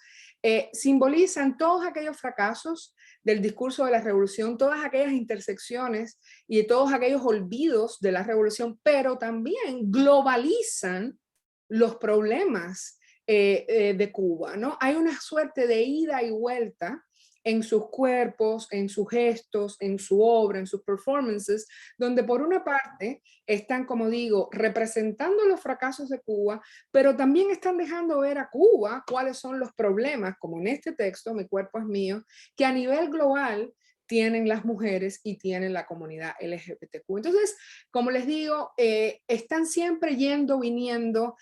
simbolizan todos aquellos fracasos del discurso de la revolución, todas aquellas intersecciones y todos aquellos olvidos de la revolución, pero también globalizan los problemas de Cuba, ¿no? Hay una suerte de ida y vuelta en sus cuerpos, en sus gestos, en su obra, en sus performances, donde por una parte están, como digo, representando los fracasos de Cuba, pero también están dejando ver a Cuba cuáles son los problemas, como en este texto, Mi cuerpo es mío, que a nivel global tienen las mujeres y tienen la comunidad LGBTQ. Entonces, como les digo, están siempre yendo, viniendo,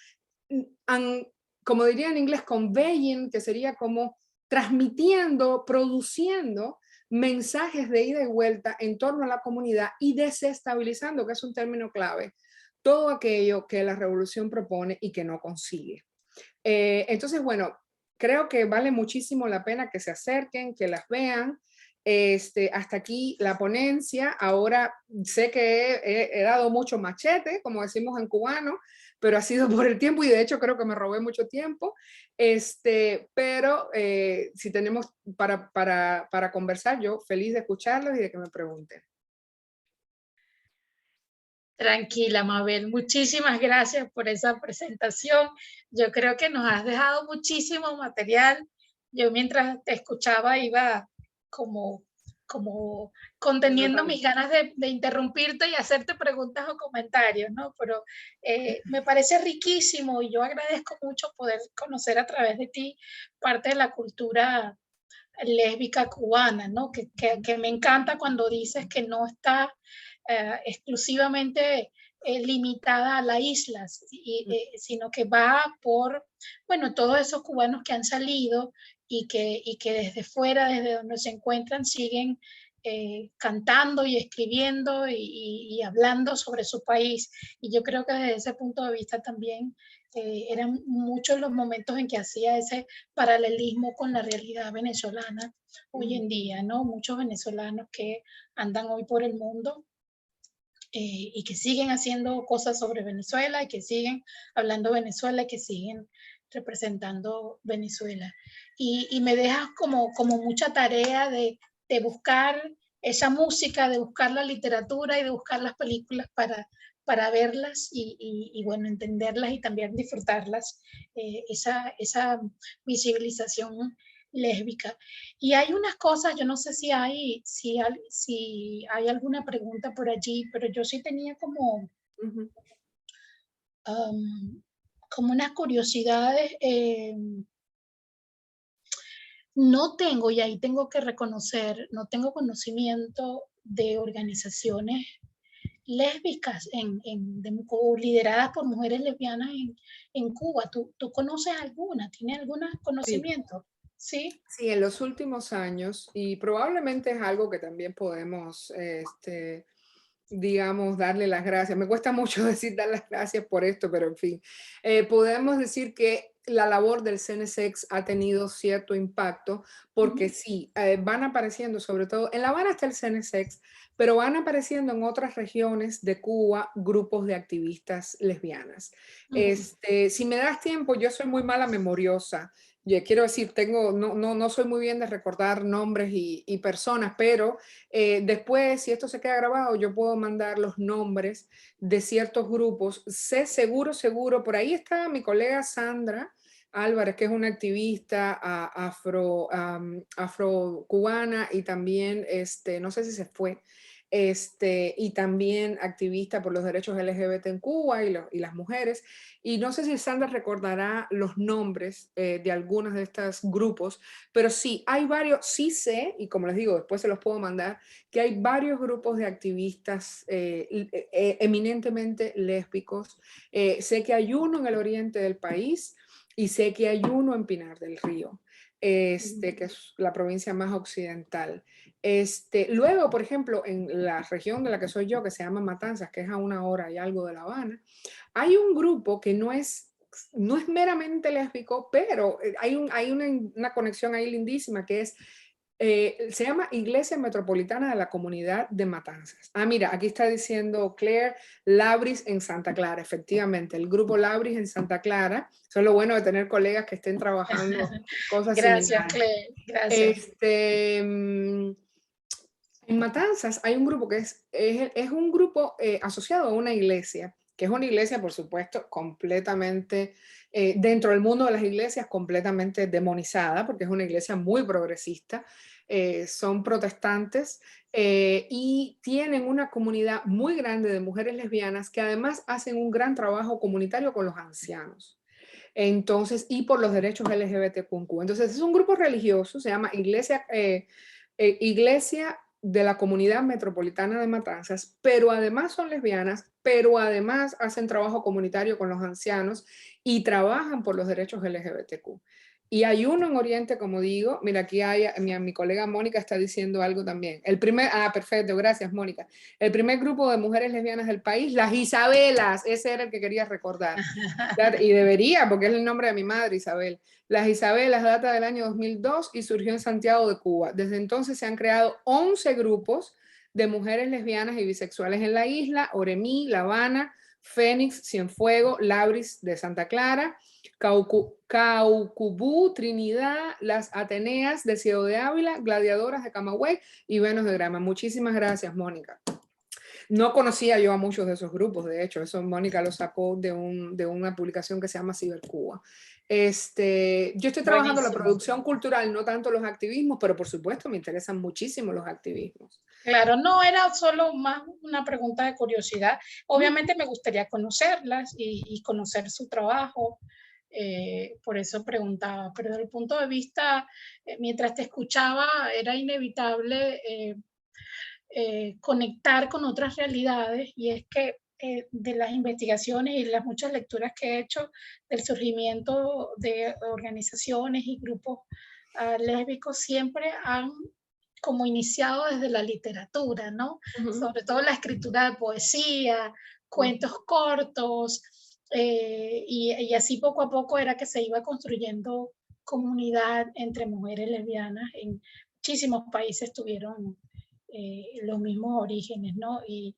como diría en inglés, conveying, que sería como transmitiendo, produciendo mensajes de ida y vuelta en torno a la comunidad y desestabilizando, que es un término clave, todo aquello que la revolución propone y que no consigue. Entonces, bueno, creo que vale muchísimo la pena que se acerquen, que las vean. Hasta aquí la ponencia. Ahora sé que he dado mucho machete, como decimos en cubano, pero ha sido por el tiempo y de hecho creo que me robé mucho tiempo. Pero si tenemos para conversar, yo feliz de escucharlos y de que me pregunten. Tranquila, Mabel. Muchísimas gracias por esa presentación. Yo creo que nos has dejado muchísimo material. Yo mientras te escuchaba iba como, como conteniendo mis ganas de interrumpirte y hacerte preguntas o comentarios, ¿no? Pero me parece riquísimo y yo agradezco mucho poder conocer a través de ti parte de la cultura lésbica cubana, ¿no? Que me encanta cuando dices que no está exclusivamente limitada a las islas, sino que va por, bueno, todos esos cubanos que han salido y que desde fuera, desde donde se encuentran, siguen cantando y escribiendo y hablando sobre su país. Y yo creo que desde ese punto de vista también eran muchos los momentos en que hacía ese paralelismo con la realidad venezolana hoy en día, ¿no? Muchos venezolanos que andan hoy por el mundo y que siguen haciendo cosas sobre Venezuela y que siguen hablando Venezuela y que siguen representando Venezuela. Y me dejas como mucha tarea de buscar esa música, de buscar la literatura y de buscar las películas para verlas y bueno, entenderlas y también disfrutarlas, esa visibilización lésbica. Y hay unas cosas, yo no sé si hay alguna pregunta por allí, pero yo sí tenía como unas curiosidades. No tengo, y ahí tengo que reconocer, no tengo conocimiento de organizaciones lésbicas lideradas por mujeres lesbianas en Cuba. ¿Tú conoces alguna? ¿Tienes algún Sí. conocimiento? Sí. Sí, en los últimos años, y probablemente es algo que también podemos, digamos, darle las gracias. Me cuesta mucho decir dar las gracias por esto, pero en fin, podemos decir que la labor del CNSX ha tenido cierto impacto, porque sí, van apareciendo, sobre todo, en La Habana está el CNSX, pero van apareciendo en otras regiones de Cuba grupos de activistas lesbianas. Si me das tiempo, yo soy muy mala memoriosa. Yo quiero decir, no soy muy bien de recordar nombres y personas, pero después, si esto se queda grabado, yo puedo mandar los nombres de ciertos grupos. Sé seguro, por ahí está mi colega Sandra Álvarez, que es una activista afro-cubana y también, no sé si se fue, y también activista por los derechos LGBT en Cuba y las mujeres. Y no sé si Sandra recordará los nombres de algunos de estos grupos, pero sí, hay varios, sí sé, y como les digo, después se los puedo mandar, que hay varios grupos de activistas eminentemente lésbicos. Sé que hay uno en el oriente del país y sé que hay uno en Pinar del Río, que es la provincia más occidental. Luego, por ejemplo, en la región de la que soy yo, que se llama Matanzas, que es a 1 hora y algo de La Habana, hay un grupo que no es meramente lésbico, pero hay una conexión ahí lindísima que es, se llama Iglesia Metropolitana de la Comunidad de Matanzas. Ah, mira, aquí está diciendo Claire, Labris en Santa Clara, efectivamente, el grupo Labris en Santa Clara. Eso es lo bueno de tener colegas que estén trabajando cosas Gracias, similares. Claire. Gracias. En Matanzas hay un grupo que es un grupo asociado a una iglesia que es una iglesia, por supuesto, completamente, dentro del mundo de las iglesias, completamente demonizada, porque es una iglesia muy progresista, son protestantes y tienen una comunidad muy grande de mujeres lesbianas que además hacen un gran trabajo comunitario con los ancianos. Entonces, y por los derechos LGBTQ. Entonces, es un grupo religioso, se llama Iglesia de la Comunidad Metropolitana de Matanzas, pero además son lesbianas, pero además hacen trabajo comunitario con los ancianos y trabajan por los derechos LGBTQ. Y hay uno en Oriente, como digo, mira, aquí hay, mi colega Mónica está diciendo algo también. Perfecto, gracias Mónica. El primer grupo de mujeres lesbianas del país, las Isabelas, ese era el que quería recordar. Y debería, porque es el nombre de mi madre, Isabel. Las Isabelas data del año 2002 y surgió en Santiago de Cuba. Desde entonces se han creado 11 grupos de mujeres lesbianas y bisexuales en la isla: Oremí, La Habana, Fénix, Cienfuegos, Labris de Santa Clara, Caucubú, Trinidad, las Ateneas de Ciego de Ávila, Gladiadoras de Camagüey y Venus de Grama. Muchísimas gracias, Mónica. No conocía yo a muchos de esos grupos, de hecho, eso Mónica lo sacó de una publicación que se llama Cibercuba. Yo estoy trabajando la producción cultural, no tanto los activismos, pero por supuesto me interesan muchísimo los activismos. Claro, no era solo más una pregunta de curiosidad. Obviamente me gustaría conocerlas y conocer su trabajo. Por eso preguntaba, pero desde el punto de vista, mientras te escuchaba, era inevitable conectar con otras realidades, y es que de las investigaciones y las muchas lecturas que he hecho del surgimiento de organizaciones y grupos lésbicos, siempre han como iniciado desde la literatura, ¿no? Sobre todo la escritura de poesía, cuentos cortos, y así poco a poco era que se iba construyendo comunidad entre mujeres lesbianas. En muchísimos países tuvieron los mismos orígenes, ¿no? Y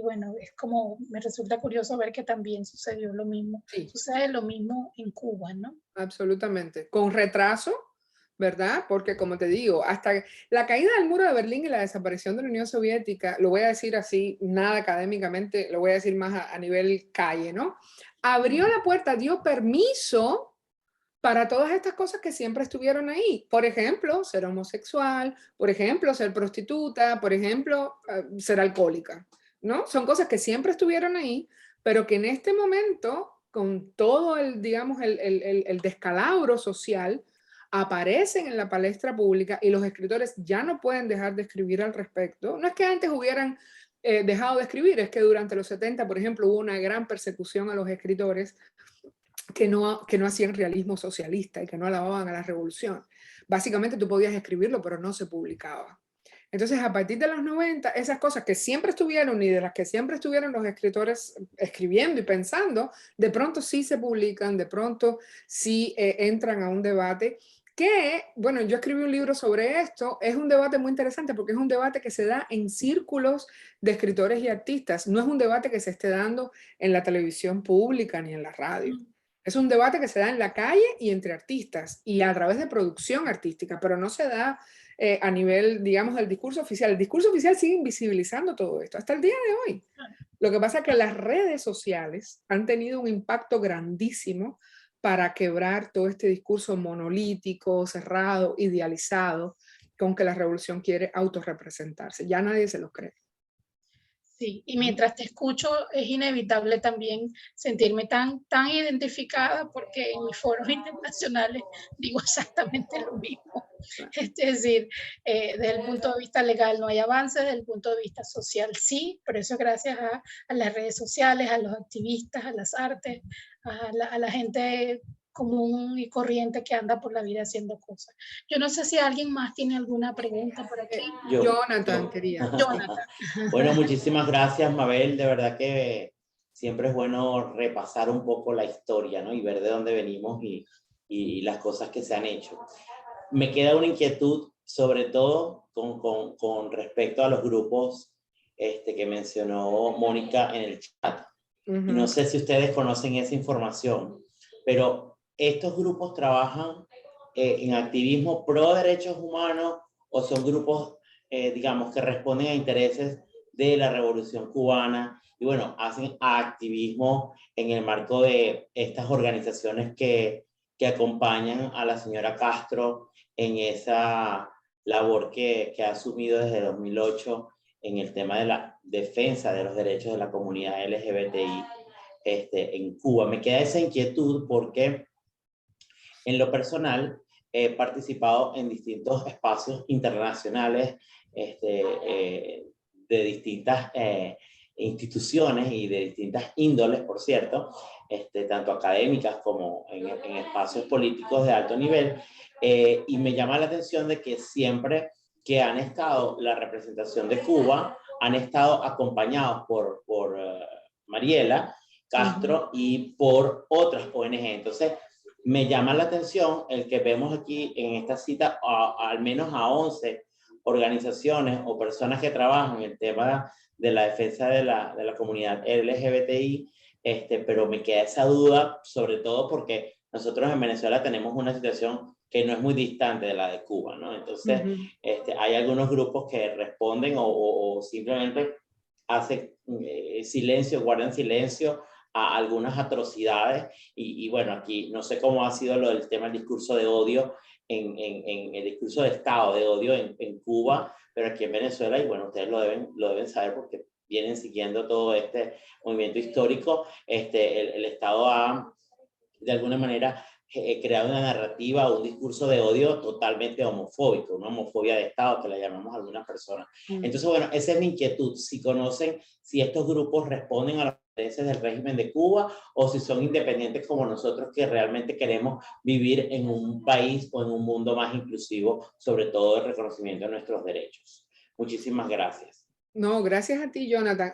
bueno, es como, me resulta curioso ver que también sucedió lo mismo, Sí. Sucede lo mismo en Cuba, ¿no? Absolutamente, con retraso, ¿verdad? Porque como te digo, hasta la caída del muro de Berlín y la desaparición de la Unión Soviética, lo voy a decir así, nada académicamente, lo voy a decir más a nivel calle, ¿no? Abrió la puerta, dio permiso para todas estas cosas que siempre estuvieron ahí. Por ejemplo, ser homosexual, por ejemplo, ser prostituta, por ejemplo, ser alcohólica, ¿no? Son cosas que siempre estuvieron ahí, pero que en este momento, con todo el, digamos, el descalabro social, aparecen en la palestra pública y los escritores ya no pueden dejar de escribir al respecto. No es que antes hubieran dejado de escribir, es que durante los 70, por ejemplo, hubo una gran persecución a los escritores que no hacían realismo socialista y que no alababan a la revolución. Básicamente tú podías escribirlo, pero no se publicaba. Entonces, a partir de los 90, esas cosas que siempre estuvieron y de las que siempre estuvieron los escritores escribiendo y pensando, de pronto sí se publican, de pronto sí entran a un debate que, bueno, yo escribí un libro sobre esto, es un debate muy interesante porque es un debate que se da en círculos de escritores y artistas, no es un debate que se esté dando en la televisión pública ni en la radio. Es un debate que se da en la calle y entre artistas y a través de producción artística, pero no se da a nivel, digamos, del discurso oficial. El discurso oficial sigue invisibilizando todo esto hasta el día de hoy. Lo que pasa es que las redes sociales han tenido un impacto grandísimo para quebrar todo este discurso monolítico, cerrado, idealizado, con que la revolución quiere autorrepresentarse. Ya nadie se lo cree. Sí, y mientras te escucho es inevitable también sentirme tan identificada, porque en mis foros internacionales digo exactamente lo mismo. Es decir, desde el punto de vista legal no hay avances, desde el punto de vista social sí, pero eso es gracias a las redes sociales, a los activistas, a las artes, a la gente común y corriente que anda por la vida haciendo cosas. Yo no sé si alguien más tiene alguna pregunta por aquí. Jonathan quería. Jonathan. Bueno, muchísimas gracias, Mabel. De verdad que siempre es bueno repasar un poco la historia, ¿no? Y ver de dónde venimos y las cosas que se han hecho. Me queda una inquietud, sobre todo con respecto a los grupos que mencionó Mónica en el chat. Y no sé si ustedes conocen esa información, pero ¿estos grupos trabajan en activismo pro derechos humanos o son grupos, digamos, que responden a intereses de la Revolución Cubana, y bueno, hacen activismo en el marco de estas organizaciones que acompañan a la señora Castro en esa labor que ha asumido desde 2008 en el tema de la defensa de los derechos de la comunidad LGBTI en Cuba. Me queda esa inquietud porque en lo personal he participado en distintos espacios internacionales de distintas instituciones y de distintas índoles, por cierto, tanto académicas como en espacios políticos de alto nivel, y me llama la atención de que siempre que han estado la representación de Cuba, han estado acompañados por Mariela Castro y por otras ONG. Entonces, me llama la atención el que vemos aquí en esta cita al menos a 11 organizaciones o personas que trabajan en el tema de la defensa de la comunidad LGBTI, pero me queda esa duda, sobre todo porque nosotros en Venezuela tenemos una situación que no es muy distante de la de Cuba, ¿no? Entonces, hay algunos grupos que responden o simplemente hacen silencio, guardan silencio a algunas atrocidades, y bueno, aquí no sé cómo ha sido lo del tema del discurso de odio, en el discurso de Estado de odio en Cuba, pero aquí en Venezuela, y bueno, ustedes lo deben saber porque vienen siguiendo todo este movimiento histórico, el Estado ha, de alguna manera, creado una narrativa, un discurso de odio totalmente homofóbico, una homofobia de Estado que la llamamos a algunas personas. Entonces, bueno, esa es mi inquietud, si conocen, si estos grupos responden a los intereses del régimen de Cuba o si son independientes como nosotros que realmente queremos vivir en un país o en un mundo más inclusivo, sobre todo el reconocimiento de nuestros derechos. Muchísimas gracias. No, gracias a ti, Jonathan.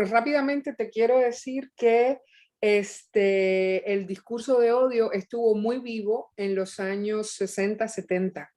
Rápidamente te quiero decir que el discurso de odio estuvo muy vivo en los años 60, 70.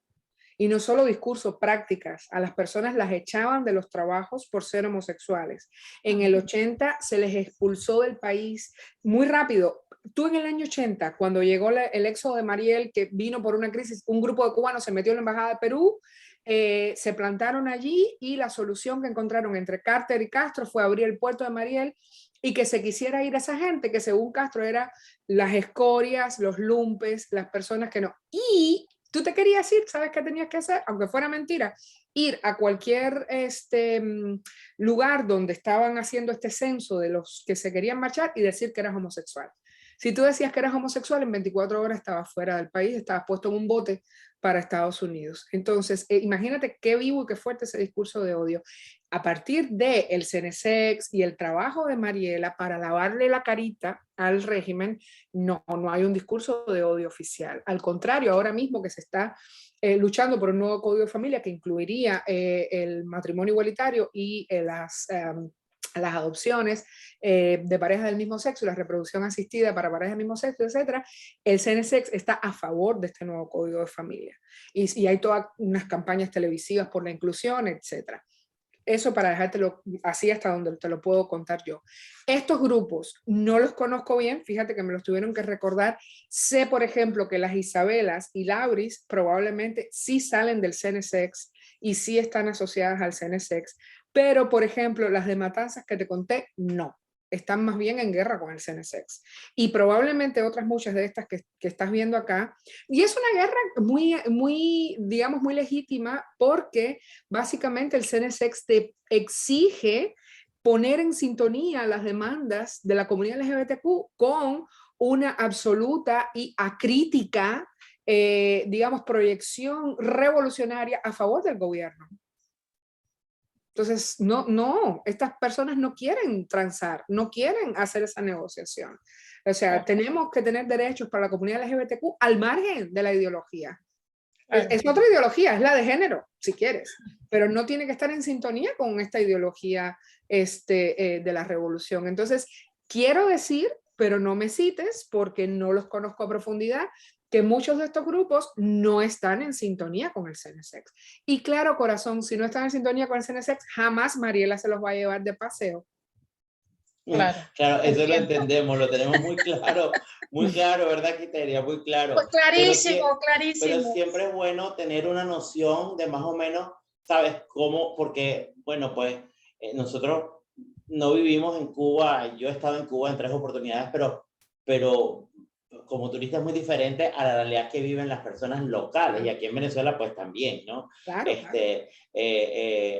Y no solo discurso, prácticas. A las personas las echaban de los trabajos por ser homosexuales. En el 80 se les expulsó del país muy rápido. Tú en el año 80, cuando llegó el éxodo de Mariel, que vino por una crisis, un grupo de cubanos se metió en la embajada de Perú, se plantaron allí y la solución que encontraron entre Carter y Castro fue abrir el puerto de Mariel y que se quisiera ir a esa gente que según Castro era las escorias, los lumpes, las personas que no. Y tú te querías ir, ¿sabes qué tenías que hacer? Aunque fuera mentira, ir a cualquier lugar donde estaban haciendo este censo de los que se querían marchar y decir que eras homosexual. Si tú decías que eras homosexual, en 24 horas estabas fuera del país, estabas puesto en un bote para Estados Unidos. Entonces, imagínate qué vivo y qué fuerte ese discurso de odio. A partir del CNSEX y el trabajo de Mariela para lavarle la carita al régimen, no hay un discurso de odio oficial. Al contrario, ahora mismo que se está luchando por un nuevo código de familia que incluiría el matrimonio igualitario y las adopciones de parejas del mismo sexo, la reproducción asistida para parejas del mismo sexo, etc., el CNSEX está a favor de este nuevo código de familia. Y hay todas unas campañas televisivas por la inclusión, etc. Eso para dejártelo así hasta donde te lo puedo contar yo. Estos grupos no los conozco bien, fíjate que me los tuvieron que recordar. Sé, por ejemplo, que las Isabelas y Lauris probablemente sí salen del CNSEX y sí están asociadas al CNSEX, pero, por ejemplo, las de Matanzas que te conté, no. Están más bien en guerra con el CNSEX. Y probablemente otras muchas de estas que estás viendo acá. Y es una guerra digamos, muy legítima porque básicamente el CNSEX te exige poner en sintonía las demandas de la comunidad LGBTQ con una absoluta y acrítica, digamos, proyección revolucionaria a favor del gobierno. Entonces, no, estas personas no quieren transar, no quieren hacer esa negociación. O sea, tenemos que tener derechos para la comunidad LGBTQ al margen de la ideología. Es otra ideología, es la de género, si quieres, pero no tiene que estar en sintonía con esta ideología de la revolución. Entonces, quiero decir, pero no me cites porque no los conozco a profundidad, que muchos de estos grupos no están en sintonía con el CNSEX. Y claro, corazón, si no están en sintonía con el CNSEX, jamás Mariela se los va a llevar de paseo. Claro, eso lo entendemos, lo tenemos muy claro, ¿verdad, Quiteria? Muy claro. Pues clarísimo, clarísimo. Pero siempre es bueno tener una noción de más o menos, ¿sabes cómo? Porque, bueno, pues nosotros no vivimos en Cuba, yo he estado en Cuba en 3 oportunidades, pero como turista es muy diferente a la realidad que viven las personas locales, y aquí en Venezuela pues también, ¿no? Claro,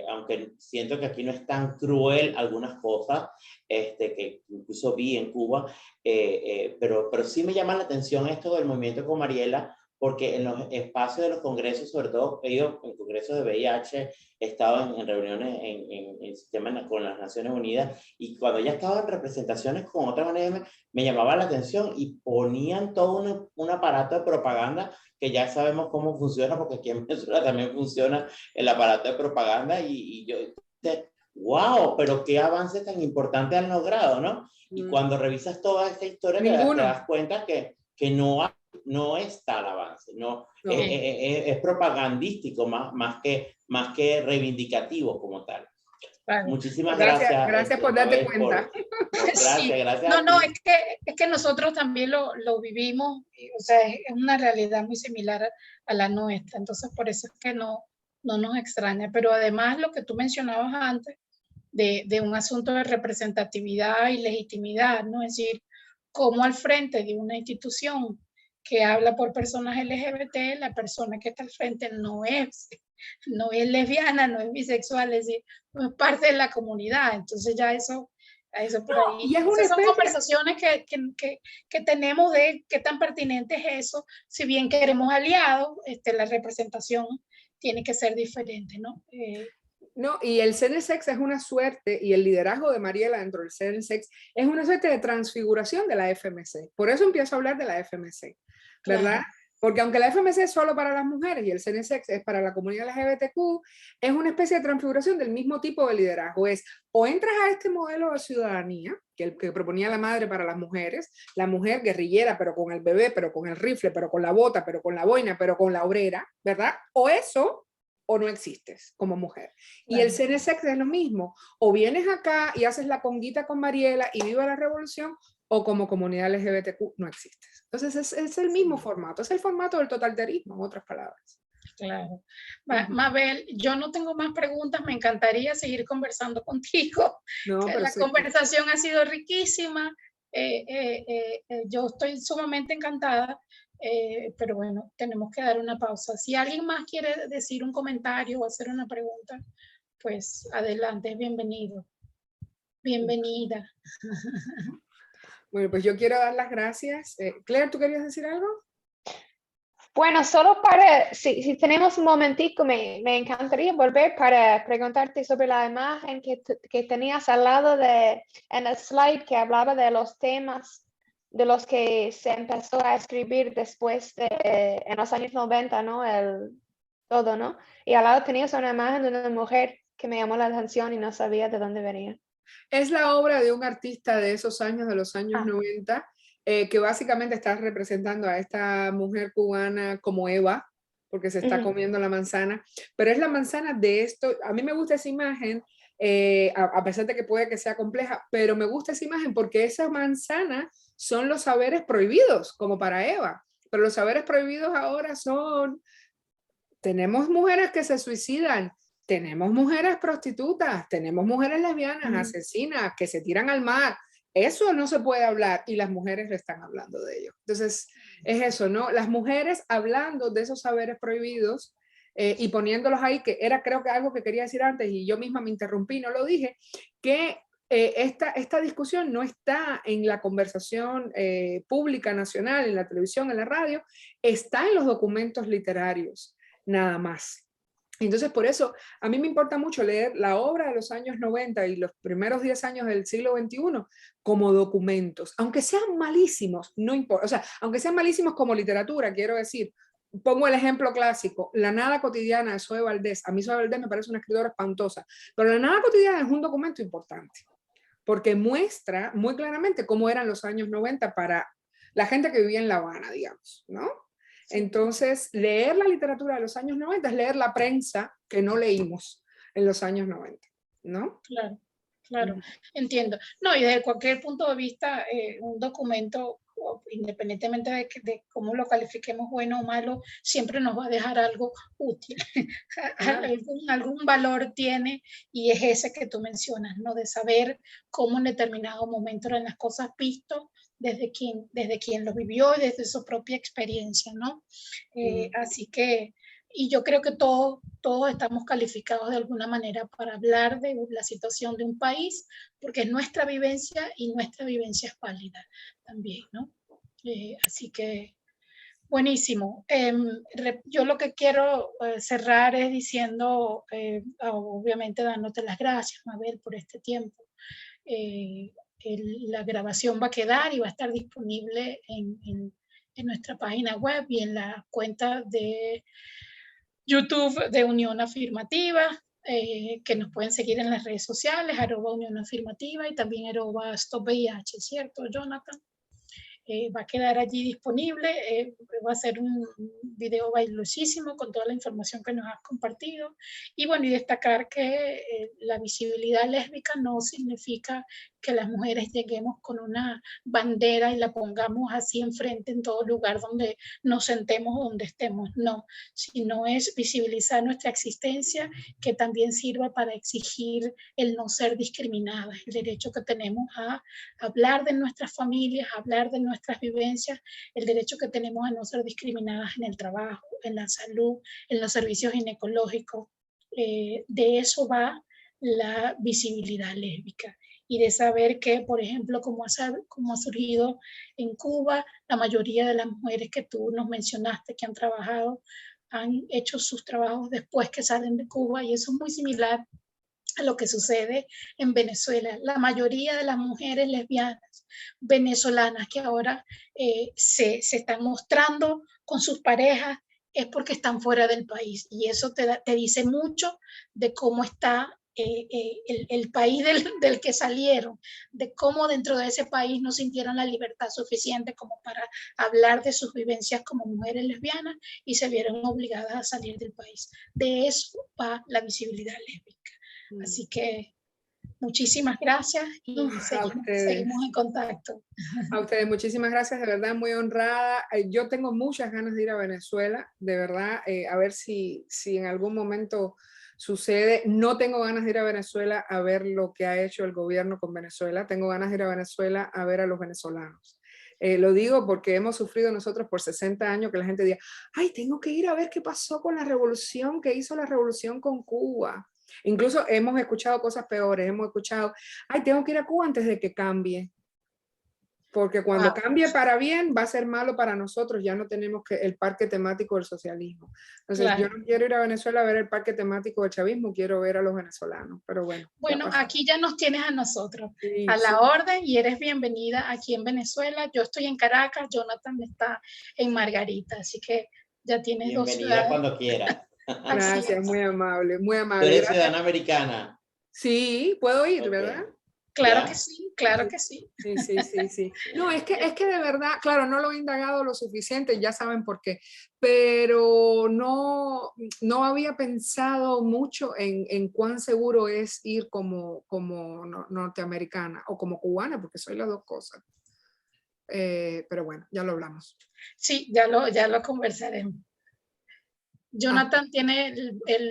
Aunque siento que aquí no es tan cruel algunas cosas, que incluso vi en Cuba, pero sí me llama la atención esto del movimiento con Mariela, porque en los espacios de los congresos, sobre todo he ido en congresos de VIH, he estado en reuniones en el sistema con las Naciones Unidas, y cuando ya estaba en representaciones con otras ONG, me llamaba la atención y ponían todo un aparato de propaganda que ya sabemos cómo funciona, porque aquí en Venezuela también funciona el aparato de propaganda, y yo dije, wow, pero qué avance tan importante han logrado, ¿no? Y cuando revisas toda esta historia te das cuenta que no es tal avance, no, No. es propagandístico más que reivindicativo como tal. Claro. Muchísimas Gracias, gracias por darte Mabel, cuenta. Sí. gracias No, a no, ti. es que nosotros también lo vivimos, o sea, es una realidad muy similar a la nuestra, entonces por eso es que no nos extraña, pero además lo que tú mencionabas antes, de un asunto de representatividad y legitimidad, ¿no? Es decir, cómo al frente de una institución que habla por personas LGBT, la persona que está al frente no es lesbiana, no es bisexual, es decir, no es parte de la comunidad. Entonces ya eso por ahí. Y es una Esas son especie... conversaciones que tenemos de qué tan pertinente es eso. Si bien queremos aliados, la representación tiene que ser diferente, ¿no? No, y el CNSX es una suerte, y el liderazgo de Mariela dentro del CNSX es una suerte de transfiguración de la FMC. Por eso empiezo a hablar de la FMC, ¿verdad? Claro. Porque aunque la FMC es solo para las mujeres y el CNSX es para la comunidad LGBTQ, es una especie de transfiguración del mismo tipo de liderazgo. Es o entras a este modelo de ciudadanía, que proponía la madre para las mujeres, la mujer guerrillera, pero con el bebé, pero con el rifle, pero con la bota, pero con la boina, pero con la obrera, ¿verdad? O eso, o no existes como mujer. Y el CNSX es lo mismo. O vienes acá y haces la conguita con Mariela y viva la revolución, o como comunidad LGBTQ no existes. Entonces es el mismo formato, es el formato del totalitarismo, en otras palabras. Claro. Mabel, yo no tengo más preguntas, me encantaría seguir conversando contigo. No, La conversación ha sido riquísima, yo estoy sumamente encantada, pero bueno, tenemos que dar una pausa. Si alguien más quiere decir un comentario o hacer una pregunta, pues adelante, bienvenido. Bienvenida. Bueno, pues yo quiero dar las gracias. Claire, ¿tú querías decir algo? Bueno, solo para, si tenemos un momentico, me encantaría volver para preguntarte sobre la imagen que tenías al lado en el slide, que hablaba de los temas de los que se empezó a escribir después en los años 90, ¿no? Todo, ¿no? Y al lado tenías una imagen de una mujer que me llamó la atención y no sabía de dónde venía. Es la obra de un artista de esos años, de los años 90, que básicamente está representando a esta mujer cubana como Eva, porque se está comiendo la manzana, pero es la manzana de esto. A mí me gusta esa imagen, a pesar de que puede que sea compleja, pero me gusta esa imagen porque esa manzana son los saberes prohibidos, como para Eva, pero los saberes prohibidos ahora son, tenemos mujeres que se suicidan, tenemos mujeres prostitutas, tenemos mujeres lesbianas, asesinas, que se tiran al mar. Eso no se puede hablar y las mujeres le están hablando de ello. Entonces, es eso, ¿no? Las mujeres hablando de esos saberes prohibidos y poniéndolos ahí, que era creo que algo que quería decir antes y yo misma me interrumpí, no lo dije, que esta discusión no está en la conversación pública nacional, en la televisión, en la radio, está en los documentos literarios, nada más. Entonces, por eso, a mí me importa mucho leer la obra de los años 90 y los primeros 10 años del siglo XXI como documentos, aunque sean malísimos, no importa, o sea, aunque sean malísimos como literatura, quiero decir, pongo el ejemplo clásico, La nada cotidiana de Zoe Valdés. A mí Zoe Valdés me parece una escritora espantosa, pero La nada cotidiana es un documento importante, porque muestra muy claramente cómo eran los años 90 para la gente que vivía en La Habana, digamos, ¿no? Entonces, leer la literatura de los años 90 es leer la prensa que no leímos en los años 90, ¿no? Claro, entiendo. No, y desde cualquier punto de vista, un documento independientemente de cómo lo califiquemos bueno o malo, siempre nos va a dejar algo útil. Claro. Algún valor tiene, y es ese que tú mencionas, ¿no? De saber cómo en determinado momento eran las cosas visto desde quien lo vivió y desde su propia experiencia, ¿no? Así que, y yo creo que todos estamos calificados de alguna manera para hablar de la situación de un país, porque es nuestra vivencia y nuestra vivencia es válida también, ¿no? Así que, buenísimo. Yo lo que quiero cerrar es diciendo, obviamente dándote las gracias, Mabel, por este tiempo. La grabación va a quedar y va a estar disponible en nuestra página web y en la cuenta de YouTube de Unión Afirmativa, que nos pueden seguir en las redes sociales, @Unión Afirmativa y también @StopVIH, ¿cierto, Jonathan? Va a quedar allí disponible, va a ser un video valiosísimo con toda la información que nos has compartido. Y bueno, y destacar que la visibilidad lésbica no significa que las mujeres lleguemos con una bandera y la pongamos así enfrente en todo lugar donde nos sentemos o donde estemos, no, sino es visibilizar nuestra existencia, que también sirva para exigir el no ser discriminadas, el derecho que tenemos a hablar de nuestras familias, a hablar de nuestras vivencias, el derecho que tenemos a no ser discriminadas en el trabajo, en la salud, en los servicios ginecológicos. De eso va la visibilidad lésbica y de saber que, por ejemplo, como ha surgido en Cuba, la mayoría de las mujeres que tú nos mencionaste que han trabajado, han hecho sus trabajos después que salen de Cuba, y eso es muy similar a lo que sucede en Venezuela. La mayoría de las mujeres lesbianas venezolanas que ahora se están mostrando con sus parejas es porque están fuera del país, y eso te dice mucho de cómo está el país del que salieron, de cómo dentro de ese país no sintieron la libertad suficiente como para hablar de sus vivencias como mujeres lesbianas y se vieron obligadas a salir del país. De eso va la visibilidad lésbica. Así que muchísimas gracias y seguimos en contacto. A ustedes, muchísimas gracias, de verdad, muy honrada. Yo tengo muchas ganas de ir a Venezuela, de verdad, a ver si en algún momento sucede. No tengo ganas de ir a Venezuela a ver lo que ha hecho el gobierno con Venezuela, tengo ganas de ir a Venezuela a ver a los venezolanos. Lo digo porque hemos sufrido nosotros por 60 años que la gente diga, ay, tengo que ir a ver qué pasó con la revolución, qué hizo la revolución con Cuba. Incluso hemos escuchado cosas peores, hemos escuchado, ay, tengo que ir a Cuba antes de que cambie. Porque cuando cambie para bien, va a ser malo para nosotros. Ya no tenemos el parque temático del socialismo. Entonces, yo no quiero ir a Venezuela a ver el parque temático del chavismo, quiero ver a los venezolanos. Pero bueno. Bueno, aquí ya nos tienes a nosotros, sí, a la orden, y eres bienvenida aquí en Venezuela. Yo estoy en Caracas, Jonathan está en Margarita, así que ya tienes bienvenida dos ciudades. Cuando quieras. Gracias, muy amable, muy amable. ¿Tú eres ciudadana americana? Sí, puedo ir, ¿verdad? Claro que sí, claro que sí. Sí. No, es que de verdad, claro, no lo he indagado lo suficiente, ya saben por qué, pero no había pensado mucho en cuán seguro es ir como norteamericana o como cubana, porque soy las dos cosas. Pero bueno, ya lo hablamos. Sí, ya lo conversaremos. Jonathan tiene el